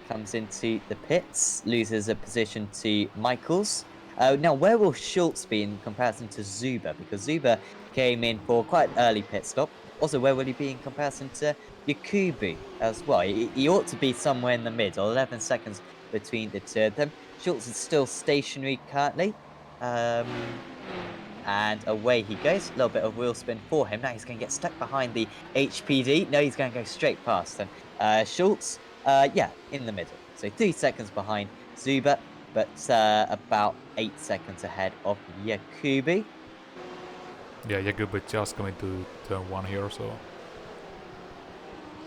comes into the pits, loses a position to Michaels. Now, where will Schultz be in comparison to Zuber? Because Zuber came in for quite an early pit stop. Also, where will he be in comparison to Yakubu as well? He ought to be somewhere in the middle, 11 seconds between the 2 of them. Schultz is still stationary currently. And away he goes. A little bit of wheel spin for him. Now he's going to get stuck behind the HPD. No, he's going to go straight past. And Schultz, yeah, in the middle. So 3 seconds behind Zuber, but about 8 seconds ahead of Yakubu. Yeah, Jakub is just coming to turn 1 here, so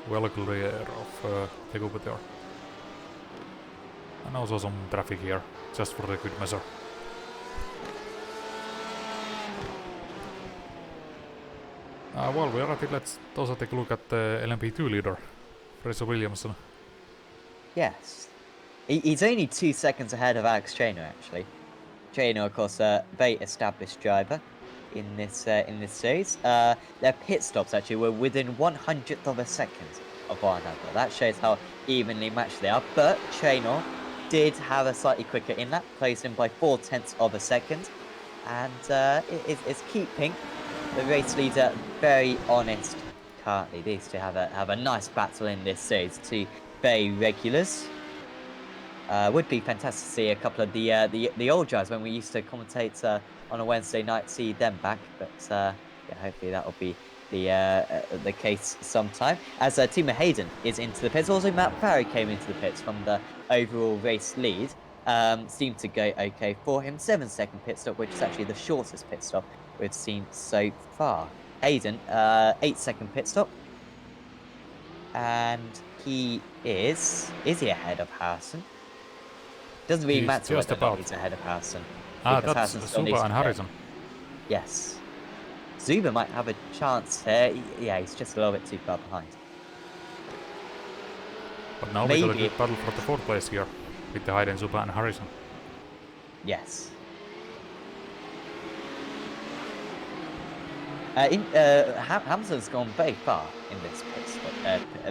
well clear of Jakub there. And also some traffic here, just for the good measure. While we are at it, let's also take a look at the LMP2 leader, Fraser Williamson. Yes. He's only 2 seconds ahead of Alex Trainer, actually. Trainer, of course, a very established driver in this series. Their pit stops actually were within 100th of a second of one another. That shows how evenly matched they are. But Trainer did have a slightly quicker in-lap, closed in by 0.4 of a second, and it's keeping the race leader very honest currently. These two have a nice battle in this series. Two very regulars. Would be fantastic to see a couple of the old guys when we used to commentate on a Wednesday night, see them back. But yeah, hopefully that will be the case sometime. As Timo Hayden is into the pits, also Matt Farrow came into the pits from the overall race lead. Seemed to go okay for him. 7-second pit stop, which is actually the shortest pit stop we've seen so far. Hayden, 8-second pit stop. And he is he ahead of Harrison? Doesn't really matter just whether or not about. he's ahead of Harrison. That's Harrison still needs Zuba to and pit. Harrison. Yes. Zuba might have a chance here. Yeah, he's just a little bit too far behind. But now we got a good battle for the 4th place here, with the Hayden, Zuba and Harrison. Yes. Hamilton's gone very far in this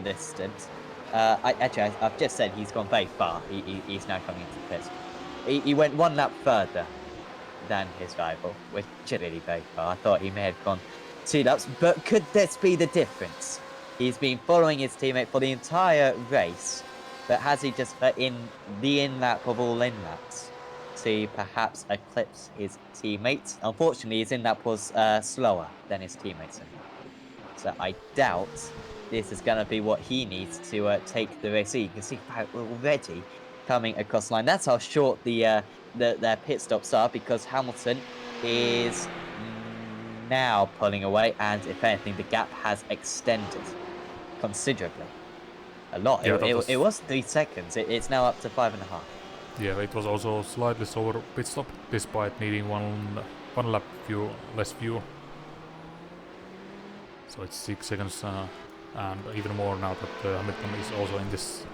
this stint. I've just said he's gone very far. He's now coming into the pits. He went 1 lap further than his rival, which is really very far. I thought he may have gone 2 laps, but could this be the difference? He's been following his teammate for the entire race, but has he just put in the in-lap of all in-laps to perhaps eclipse his teammate? Unfortunately, his in-lap was slower than his teammate's in-lap. So I doubt this is going to be what he needs to take the race. You can see already coming across the line. That's how short their pit stops are, because Hamilton is now pulling away, and if anything, the gap has extended considerably. A lot. Yeah, it was 3 seconds. It's now up to 5.5. Yeah, it was also slightly slower pit stop, despite needing one lap less fuel. So it's 6 seconds, and even more now that Hamilton is also in this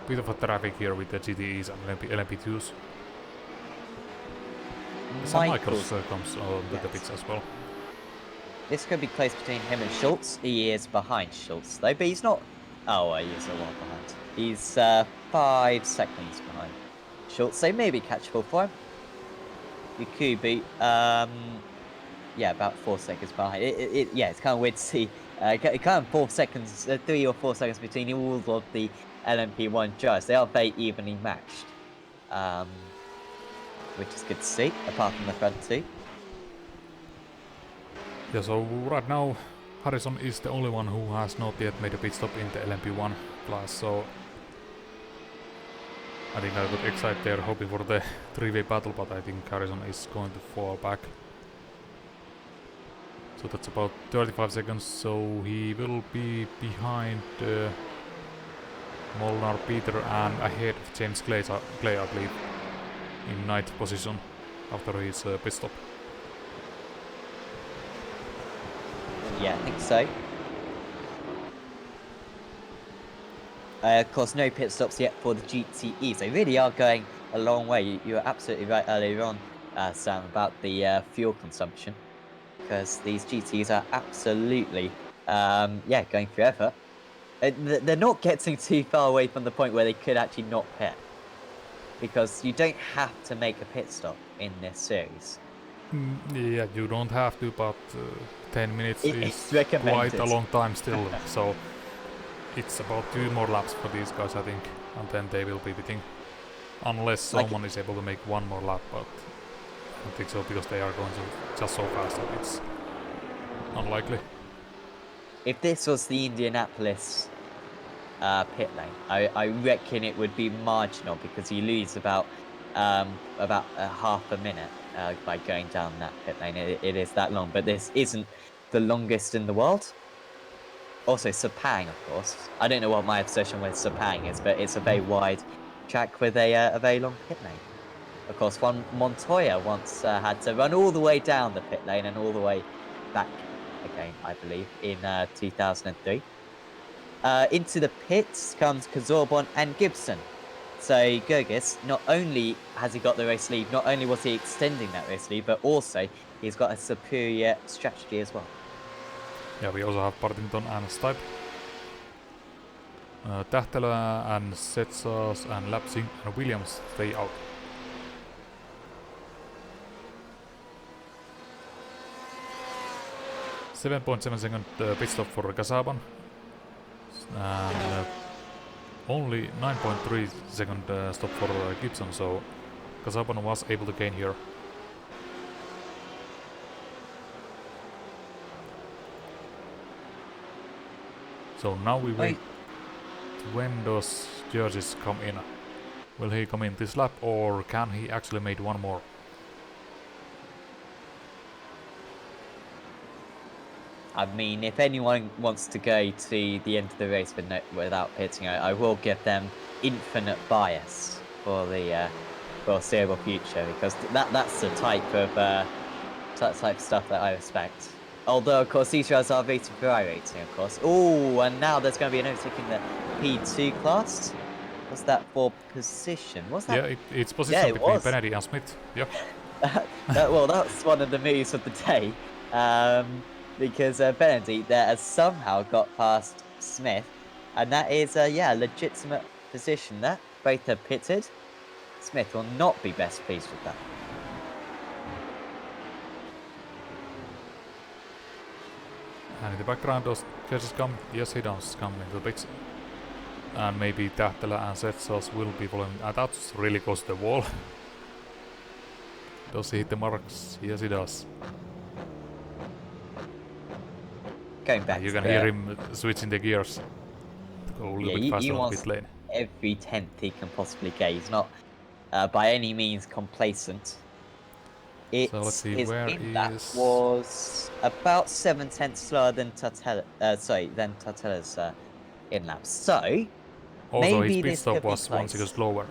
bit of a traffic here with the GTEs and LMP2s. Sam Michaels comes on the pits as well. This could be close between him and Schultz. He is behind Schultz though, but he's not. Oh, he is a lot behind. He's 5 seconds behind Schultz, so maybe catchable for him. Yakubu, yeah, about 4 seconds behind. Yeah, it's kind of weird to see. Kind of 4 seconds, 3 or 4 seconds between all of the LMP1 drivers. They are very evenly matched, which is good to see. Apart from the front two. Yeah, so right now Harrison is the only one who has not yet made a pit stop in the LMP1 class, so I think I got excited there hoping for the 3-way battle, but I think Harrison is going to fall back. So that's about 35 seconds, so he will be behind Molnar Peter and ahead of James Clay, I believe, in 9th position after his pit stop. Yeah, I think so. Of course, no pit stops yet for the GTEs. They really are going a long way. You were absolutely right earlier on, Sam, about the fuel consumption. Because these GTEs are absolutely, yeah, going forever. They're not getting too far away from the point where they could actually not pit. Because you don't have to make a pit stop in this series. Yeah, you don't have to, but 10 minutes is recommended. quite a long time still. So it's about 2 more laps for these guys, I think, and then they will be pitting. Unless someone is able to make 1 more lap, but I don't think so, because they are going just so fast that it's unlikely. If this was the Indianapolis pit lane, I reckon it would be marginal, because you lose about about half a minute by going down that pit lane. It is that long, but this isn't the longest in the world. Also, Sepang, of course. I don't know what my obsession with Sepang is, but it's a very wide track with a very long pit lane. Of course, Juan Montoya once had to run all the way down the pit lane and all the way back again, I believe, in 2003. Into the pits comes Kazorbon and Gibson. So Gergis, not only has he got the race lead, not only was he extending that race lead, but also he's got a superior strategy as well. Yeah, we also have Partington and Stipe. Tähtelä and Setsas and Lapsing and Williams stay out. .7 second pit stop for Kasaban. And only 9.3 second stop for Gibson, so Kasaban was able to gain here. So now we wait. When does Georges come in? Will he come in this lap, or can he actually make one more? I mean, if anyone wants to go to the end of the race without pitting, I will give them infinite bias for the foreseeable future, because that's the type of stuff that I respect. Although, of course, these guys are rated for iRacing, of course. Oh, and now there's going to be an overtaking the P2 class. Was that for position? Was that? Yeah, it's position between Benedy and Smith. Yep. Well, that's one of the moves of the day. Because Benedy there has somehow got past Smith, and that is a legitimate position there. Both are pitted. Smith will not be best pleased with that. And in the background, does Georges come? Yes, he does come into the pits. And maybe Tähtelä and Setsas will be following. And that's really close to the wall. Does he hit the marks? Yes, he does. Going back, you can hear him switching the gears to go a little bit faster on the pit lane. Every tenth he can possibly get. He's not by any means complacent. So let's see, where that was about 7 tenths slower than Tartella's in laps. So also maybe his pit stop was 1 second slower.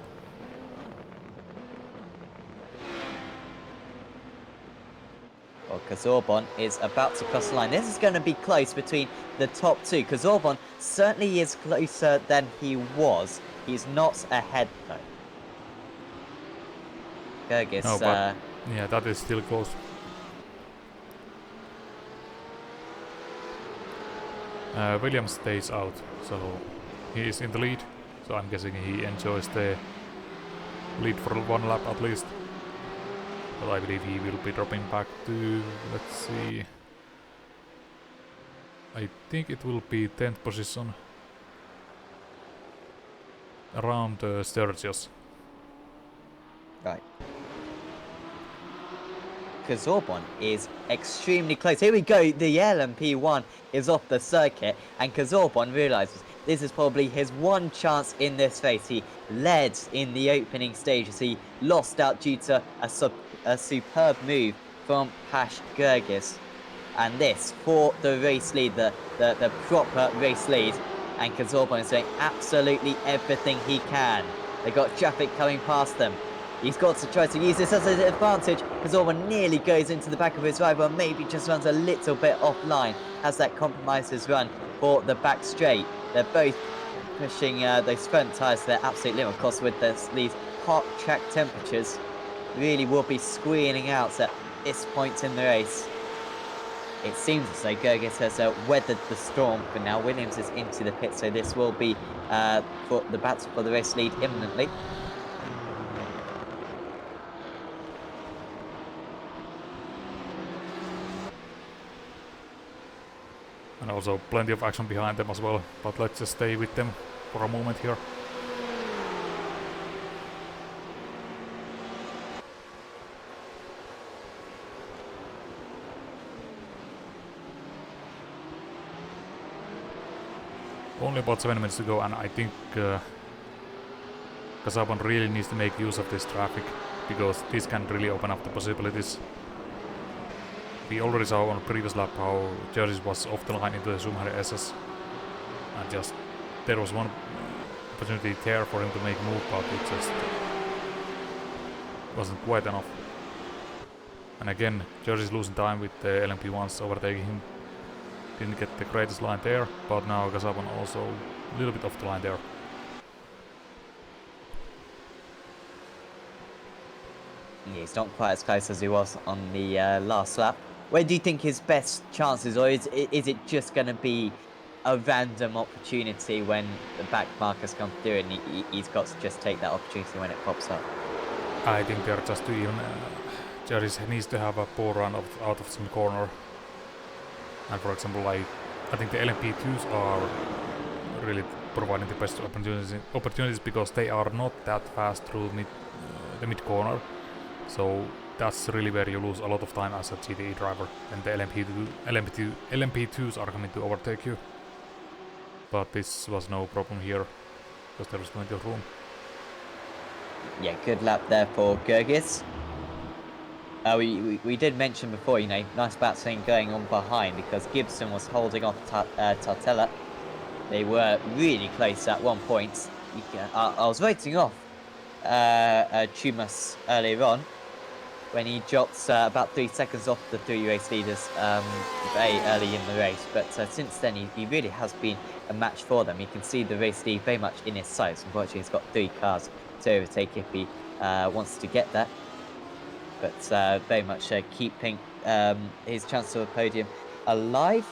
Well, Kazorbon is about to cross the line. This is going to be close between the top two. Kazorbon certainly is closer than he was. He's not ahead though. Gergis, no, but yeah, that is still close. Williams stays out, so he is in the lead. So I'm guessing he enjoys the lead for one lap at least. But I believe he will be dropping back to, let's see, I think it will be 10th position, around Sturgis. Right. Kazorbon is extremely close. Here we go, the LMP1 is off the circuit, and Kazorbon realises this is probably his one chance in this race. He led in the opening stages. He lost out due to a superb move from Pash Gergis. And this for the race lead, the proper race lead. And Kazorbon is doing absolutely everything he can. They got traffic coming past them. He's got to try to use this as an advantage. Kazorbon nearly goes into the back of his rival, maybe just runs a little bit offline as that compromises run for the back straight. They're both pushing those front tyres to their absolute limit. Of course, with these hot track temperatures, really will be squealing out at this point in the race. It seems as though Gergis has weathered the storm, but now Williams is into the pit, so this will be for the battle for the race lead imminently. And also plenty of action behind them as well, but let's just stay with them for a moment here. Only about 7 minutes to go, and I think Gazabon really needs to make use of this traffic, because this can really open up the possibilities. We already saw on the previous lap how Jersey was off the line into the Schumacher SS, and just there was one opportunity there for him to make a move, but it just wasn't quite enough. And again, Jersey's losing time with the LMP1s overtaking him. Didn't get the greatest line there, but now Gazabon also a little bit off the line there. Yeah, he's not quite as close as he was on the last lap. Where do you think his best chances, or is it just going to be a random opportunity when the back markers come through and he's got to just take that opportunity when it pops up? I think they're just too even. Jersey needs to have a poor run out of some corner. And for example, like, I think the LMP2s are really providing the best opportunities because they are not that fast through the mid corner. So that's really where you lose a lot of time as a GTE driver, and the LMP2s are coming to overtake you. But this was no problem here, because there was plenty of room. Yeah, good lap there for Gergis. We did mention before, you know, nice battling going on behind because Gibson was holding off Tartella. They were really close at one point. I was writing off Chumas earlier on when he dropped about 3 seconds off the 3 race leaders very early in the race. But since then, he really has been a match for them. You can see the race lead very much in his sights. Unfortunately, he's got 3 cars to overtake if he wants to get that. But very much keeping his chance of a podium alive.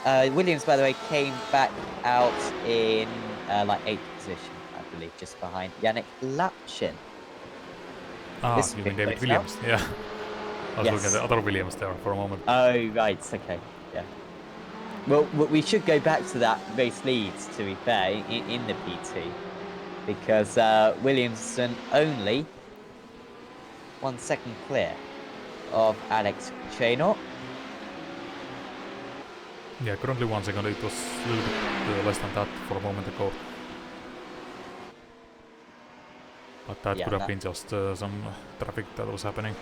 Williams, by the way, came back out in like 8th position, I believe, just behind Yannick Lapchin. Ah, you mean David Williams? Yeah. I was looking at the other Williams there for a moment. Oh, right, okay, yeah. Well, we should go back to that race leads, to be fair, in the PT. Because Williamson only 1 second clear of Alex Chainot. Yeah, currently 1 second. It was a little bit less than that for a moment ago. But that could have been just some traffic that was happening.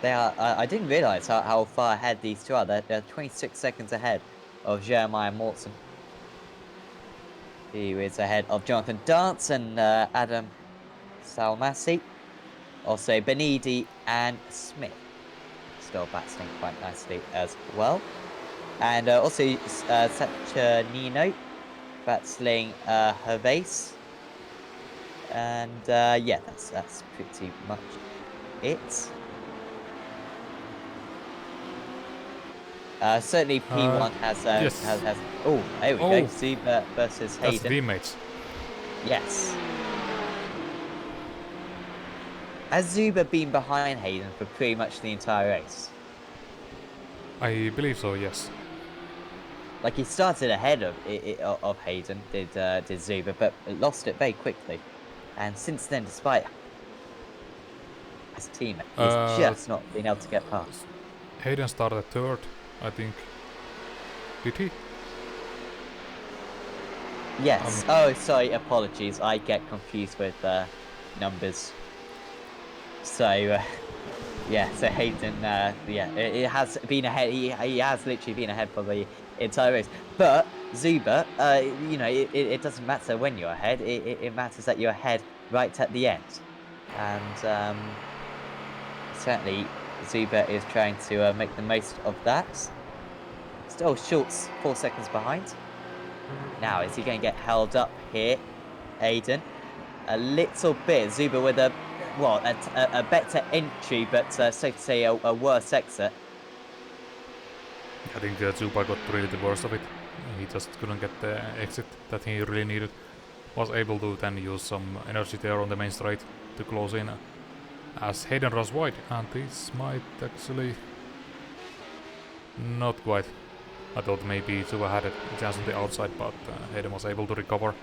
They are. I didn't realize how far ahead these two are. They're 26 seconds ahead of Jeremiah Morton. He is ahead of Jonathan Dance and Adam Salmassi. Also Benidi and Smith still battling quite nicely as well. And also Saturnino battling Hervase. And yeah, that's pretty much it. Certainly P1 has yes. Oh, there we go. Zuber versus Hayden. That's teammates. Yes. Has Zuber been behind Hayden for pretty much the entire race? I believe so, yes. Like he started ahead of Hayden, did Zuber, but lost it very quickly. And since then, despite his team, he's just not been able to get past. Hayden started third, I think. Did he? Yes. Oh, sorry. Apologies. I get confused with numbers. So, yeah. So Hayden, yeah, it has been ahead. He has literally been ahead for the entire race. But Zuber, you know, it doesn't matter when you're ahead. It matters that you're ahead right at the end. And certainly, Zuber is trying to make the most of that. Still Schultz 4 seconds behind. Now, is he going to get held up here? Hayden, a little bit. Zuber with a better entry, but so to say a worse exit. I think Zuber got really the worst of it. He just couldn't get the exit that he really needed. Was able to then use some energy there on the main straight to close in as Hayden runs wide, and this might actually not quite. I thought maybe Zuber had a chance on the outside, but Hayden was able to recover.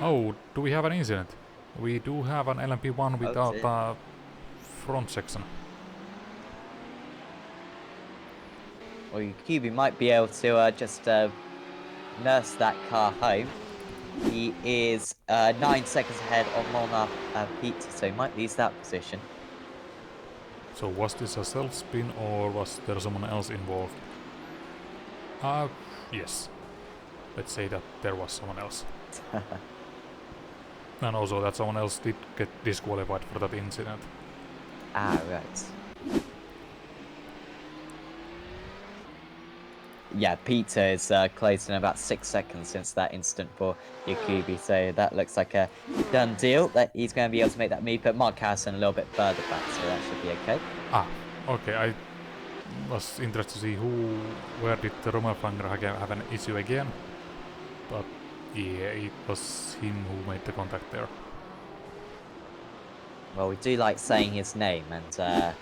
Oh, do we have an incident? We do have an LMP1 without a front section. Or QB might be able to just nurse that car home. He is 9 seconds ahead of Molnar Pete, so he might lose that position. So was this a self-spin or was there someone else involved? Yes. Let's say that there was someone else. And also that someone else did get disqualified for that incident. Ah, right. Yeah, Peter is closing about 6 seconds since that incident for Yakubi, so that looks like a done deal that he's going to be able to make that move, but Mark Harrison a little bit further back, so that should be okay. Okay, I was interested to see where did the Romerfanger have an issue again, but yeah, it was him who made the contact there. Well, we do like saying his name, and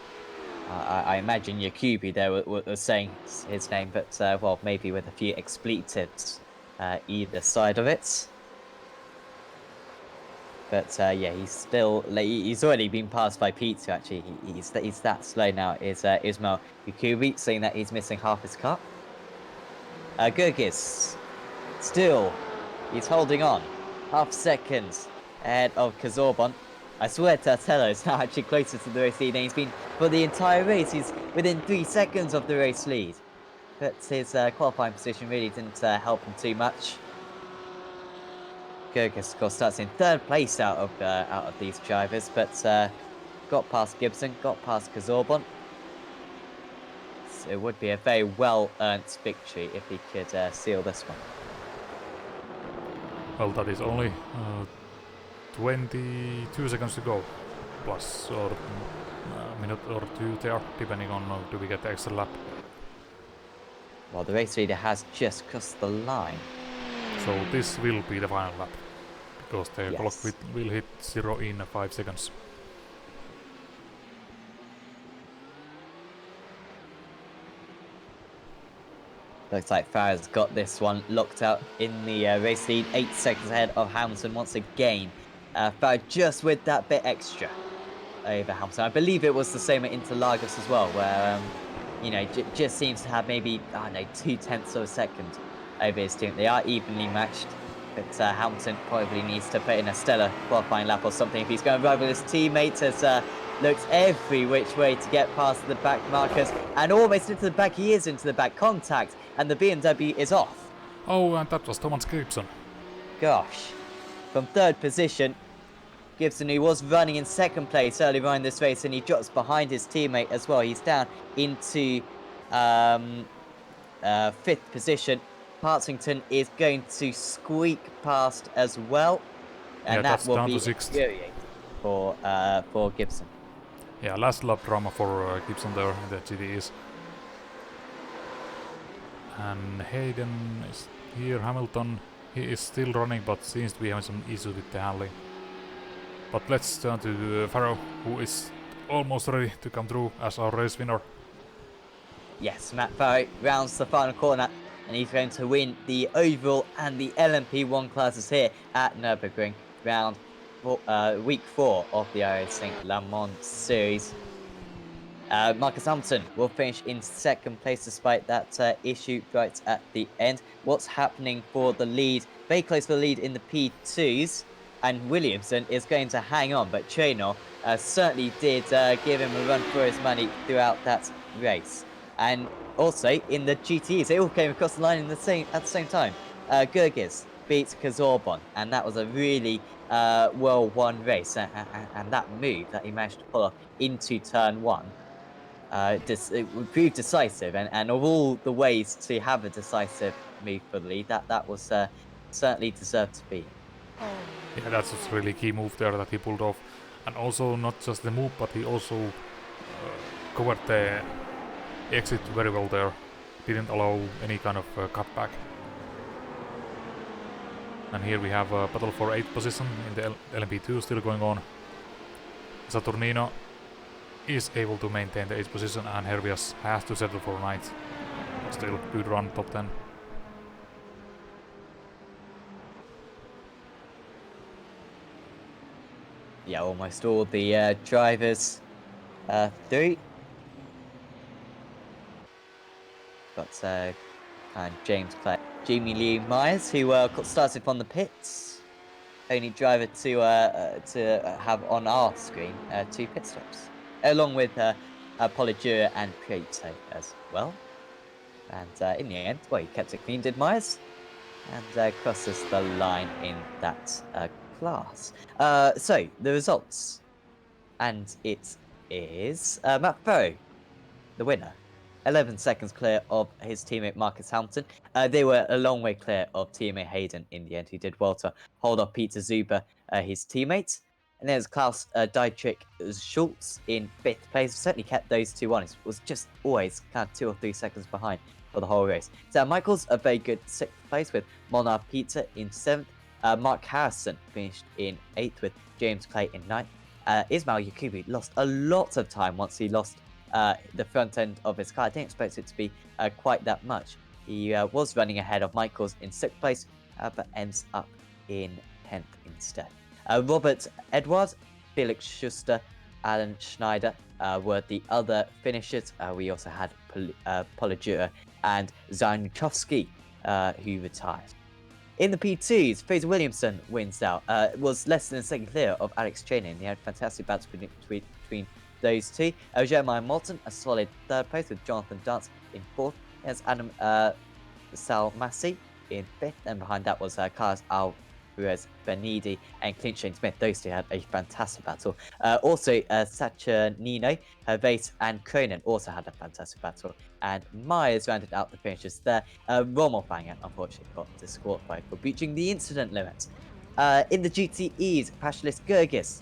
I imagine Yakubi there was saying his name, but well, maybe with a few expletives either side of it. But yeah, he's still he's already been passed by Pizza. Actually, he's that slow now. Is Ismail Yakubi, saying that he's missing half his car. Gurgis still he's holding on, half seconds ahead of Kazorbon. I swear Tartello is now actually closer to the race lead, and he's been for the entire race. He's within 3 seconds of the race lead. But his qualifying position really didn't help him too much. Gurgis, of course, starts in 3rd place out of these drivers, but got past Gibson, got past Kazorbon. So it would be a very well-earned victory if he could seal this one. Well, that is only 22 seconds to go, plus or a minute or two there, depending on do we get the extra lap. Well, the race leader has just crossed the line. So this will be the final lap, because the Yes. clock will hit 0 in 5 seconds. Looks like Farah's got this one locked out in the race lead, 8 seconds ahead of Hamilton once again. Farah just with that bit extra over Hamilton. I believe it was the same at Interlagos as well, where, you know, just seems to have maybe, I don't know, 2/10 of a second over his team. They are evenly matched, but Hamilton probably needs to put in a stellar qualifying lap or something if he's going to rival his teammate, as looks every which way to get past the back markers, and almost into the back. He is into the back contact, and the BMW is off. Oh, and that was Thomas Gibson. Gosh. From 3rd position, Gibson, who was running in 2nd place earlier on in this race, and he drops behind his teammate as well. He's down into 5th position. Partington is going to squeak past as well, and Yeah, that that's will down be to 6th. infuriating for Gibson. Yeah, last lap drama for Gibson there in the GTEs. And Hayden is here. Hamilton, he is still running, but seems to be having some issues with the handling. But let's turn to Farrow, who is almost ready to come through as our race winner. Yes, Matt Farrow rounds the final corner, and he's going to win the overall and the LMP1 classes here at Nürburgring, week 4 of the iRacing Le Mans series. Marcus Hamilton will finish in 2nd place despite that issue right at the end. What's happening for the lead? Very close for the lead in the P2s, and Williamson is going to hang on, but Traynor certainly did give him a run for his money throughout that race. And also in the GTEs, they all came across the line at the same time. Gurgis beat Kazorbon, and that was a really well-won race, and that move that he managed to pull off into turn 1 it would prove decisive, and of all the ways to have a decisive move for the lead, that was certainly deserved to be. Yeah, that's a really key move there that he pulled off. And also not just the move, but he also covered the exit very well there. Didn't allow any kind of cutback. And here we have a battle for 8th position in the LMP2 still going on. Saturnino is able to maintain the 8th position, and Hervias has to settle for 9th. Still good run, top 10. Yeah, almost all the drivers through. Got got and James Clay, Jamie Lee Myers, who got started from the pits. Only driver to have on our screen 2 pit stops, along with Poligura and Prieto as well. And in the end, well, he kept it clean, did Myers, and crosses the line in that class. So the results, and it is Matt Farrow, the winner. 11 seconds clear of his teammate Marcus Hamilton. They were a long way clear of teammate Hayden in the end, who did well to hold off Peter Zuber, his teammate. And there's Klaus Dietrich Schultz in 5th place. Certainly kept those two on. It was just always kind of 2 or 3 seconds behind for the whole race. Sam Michaels, a very good 6th place with Molnar Peter in 7th. Mark Harrison finished in 8th with James Clay in 9th. Ismail Yakubu lost a lot of time once he lost the front end of his car. I didn't expect it to be quite that much. He was running ahead of Michaels in 6th place, but ends up in 10th instead. Robert Edwards, Felix Schuster, Alan Schneider were the other finishers. We also had Poligura and Zanuchowski, who retired. In the P2s, Fraser Williamson wins out. Was less than a second clear of Alex Chanin. He had fantastic battles between those two. Jeremiah Moulton, a solid 3rd place with Jonathan Dance in 4th. There's Adam Salmassi in 5th, and behind that was Carlos Alvarez Benidi and Clint Shane Smith. Those two had a fantastic battle. Also, Sacha Nino, Hervase, and Cronin also had a fantastic battle. And Myers rounded out the finishes there. Rommel Banger, unfortunately, got disqualified for breaching the incident limit. In the GTEs, Pashalis Gergis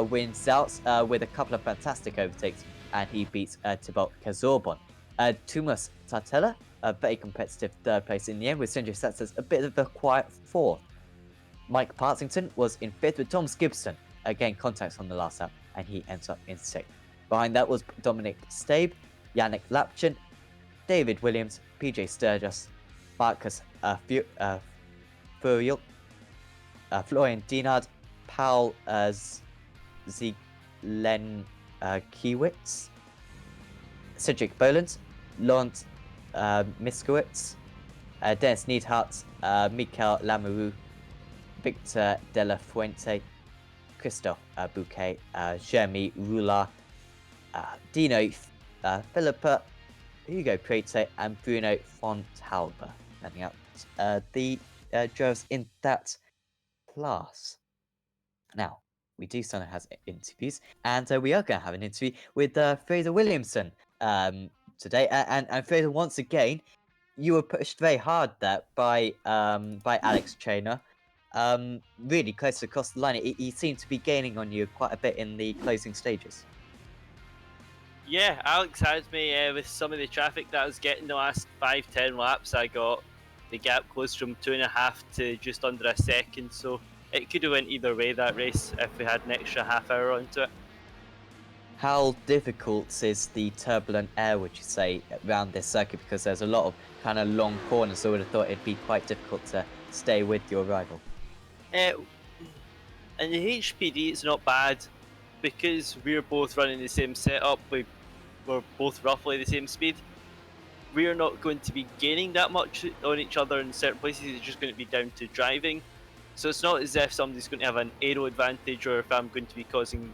wins out with a couple of fantastic overtakes, and he beats Thibaut Kazorbon. Tumas Tartella, a very competitive 3rd place in the end, with Sanjay Satsas a bit of a quiet 4th. Mike Partington was in 5th with Thomas Gibson, again contacts on the last lap, and he ends up in 6th. Behind that was Dominic Stabe, Yannick Lapchin, David Williams, PJ Sturgis, Marcus Furiel, Florian Dienard, Paul Zieglen Kiewicz, Cedric Boland, Laurent Miskowitz, Dennis Neidhart, Mikel Lamoureux, Victor De La Fuente, Christophe Bouquet, Jeremy Roulard, Dino Philippa, Hugo Prete, and Bruno Fontalba, ending up the drivers in that class. Now, we do still have interviews, and we are going to have an interview with Fraser Williamson today. And Fraser, once again, you were pushed very hard there by Alex Trainer. Really close across the line. He seemed to be gaining on you quite a bit in the closing stages. Yeah, Alex had me with some of the traffic that I was getting the last 5-10 laps. I got the gap closed from 2.5 to just under a second, so it could have went either way that race if we had an extra half hour onto it. How difficult is the turbulent air, would you say, around this circuit? Because there's a lot of kind of long corners, so I would have thought it'd be quite difficult to stay with your rival. In the HPD, it's not bad because we're both running the same setup. We're both roughly the same speed. We're not going to be gaining that much on each other in certain places. It's just going to be down to driving. So it's not as if somebody's going to have an aero advantage, or if I'm going to be causing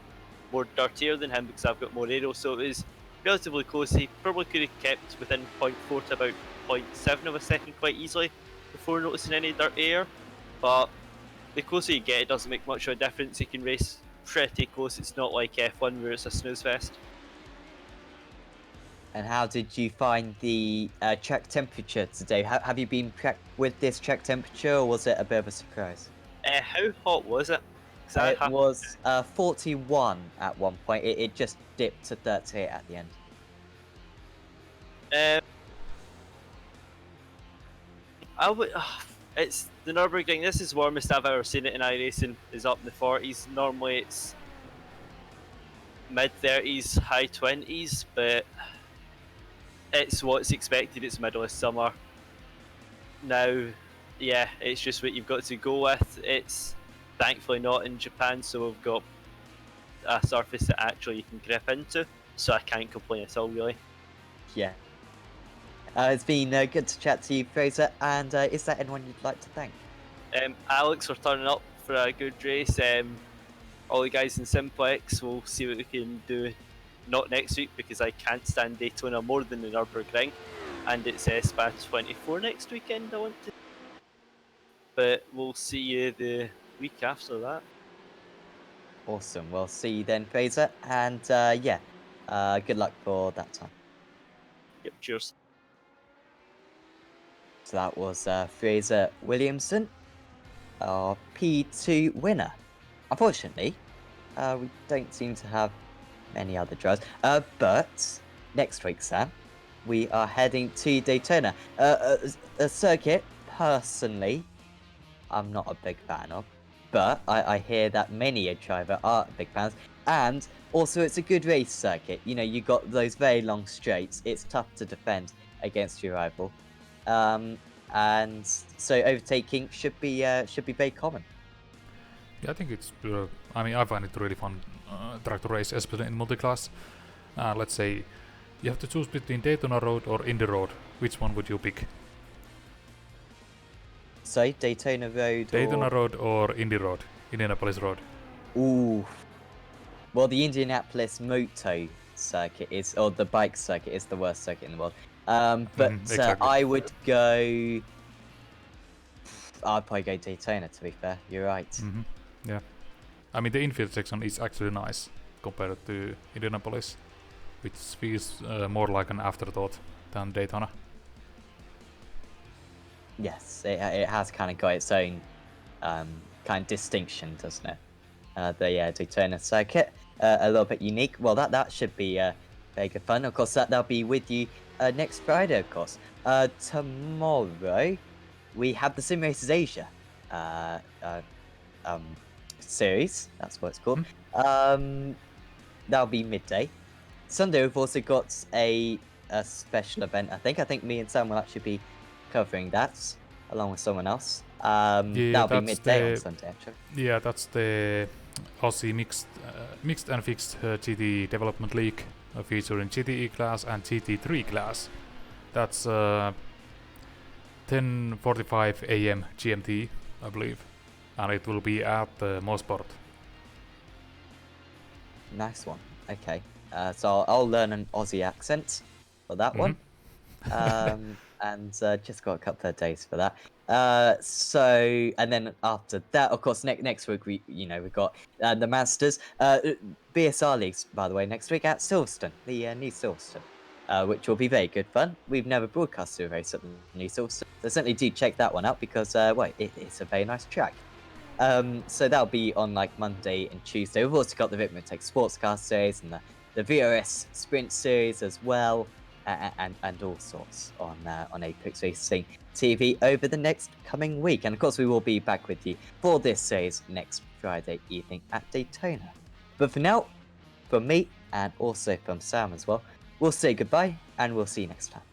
more dirt air than him because I've got more aero. So it was relatively close. He probably could have kept within 0.4 to about 0.7 of a second quite easily before noticing any dirt air. But the closer you get, it doesn't make much of a difference. You can race pretty close. It's not like F1 where it's a snooze fest. And how did you find the track temperature today? Have you been prepped with this track temperature, or was it a bit of a surprise? How hot was it? It was 41 at one point. It just dipped to 38 at the end. It's the Nürburgring. This is the warmest I've ever seen it in iRacing. Is up in the 40s. Normally it's mid 30s, high 20s, but it's what's expected. It's middle of summer. Now, yeah, it's just what you've got to go with. It's thankfully not in Japan, so we've got a surface that actually you can grip into, so I can't complain at all, really. Yeah. It's been good to chat to you, Fraser. And is there anyone you'd like to thank? Alex for turning up for a good race. All the guys in Simplex, we'll see what we can do. Not next week because I can't stand Daytona more than the Nürburgring, and it's Spa 24 next weekend. I want to, but we'll see you the week after that. Awesome. We'll see you then, Fraser. And yeah, good luck for that time. Yep, cheers. So that was Fraser Williamson, our P2 winner. Unfortunately, we don't seem to have many other drivers. But next week, Sam, we are heading to Daytona. A circuit, personally, I'm not a big fan of. But I hear that many a driver are big fans. And also, it's a good race circuit. You know, you got those very long straights. It's tough to defend against your rival. And so overtaking should be very common. Yeah, I think it's. I mean, I find it really fun track to race, especially in multi-class. Let's say you have to choose between Daytona Road or Indy Road. Which one would you pick? So Daytona Road. Daytona Road or Indy Road, Indianapolis Road. Ooh. Well, the Indianapolis Moto circuit is, or the bike circuit is the worst circuit in the world. But exactly. I would go. I'd probably go Daytona. To be fair, you're right. Yeah, I mean the infield section is actually nice compared to Indianapolis, which feels more like an afterthought than Daytona. Yes, it has kind of got its own kind of distinction, doesn't it? The Daytona circuit, a little bit unique. Well, that should be very good fun. Of course, that'll be with you next Friday. Of course, tomorrow we have the Sim Races Asia series. That's what it's called. That'll be midday. Sunday we've also got a special event. I think me and Sam will actually be covering that along with someone else. That'll be midday on Sunday, actually. Yeah, that's the Aussie mixed and fixed GT Development League featuring GTE class and GT3 class. That's 10:45 a.m. GMT, I believe, and it will be at Mosport. Nice one. Okay, so I'll learn an Aussie accent for that one. And just got a couple of days for that. So and then after that, of course, next week we've got the Masters, BSR leagues, by the way, next week at Silverstone, the new Silverstone, which will be very good fun. We've never broadcasted a race at the new Silverstone, so certainly do check that one out because it's a very nice track. So that'll be on like Monday and Tuesday. We've also got the Ritmo Sports Car series and the VRS Sprint series as well. And all sorts on Apex Racing TV over the next coming week. And of course, we will be back with you for this series next Friday evening at Daytona. But for now, from me and also from Sam as well, we'll say goodbye and we'll see you next time.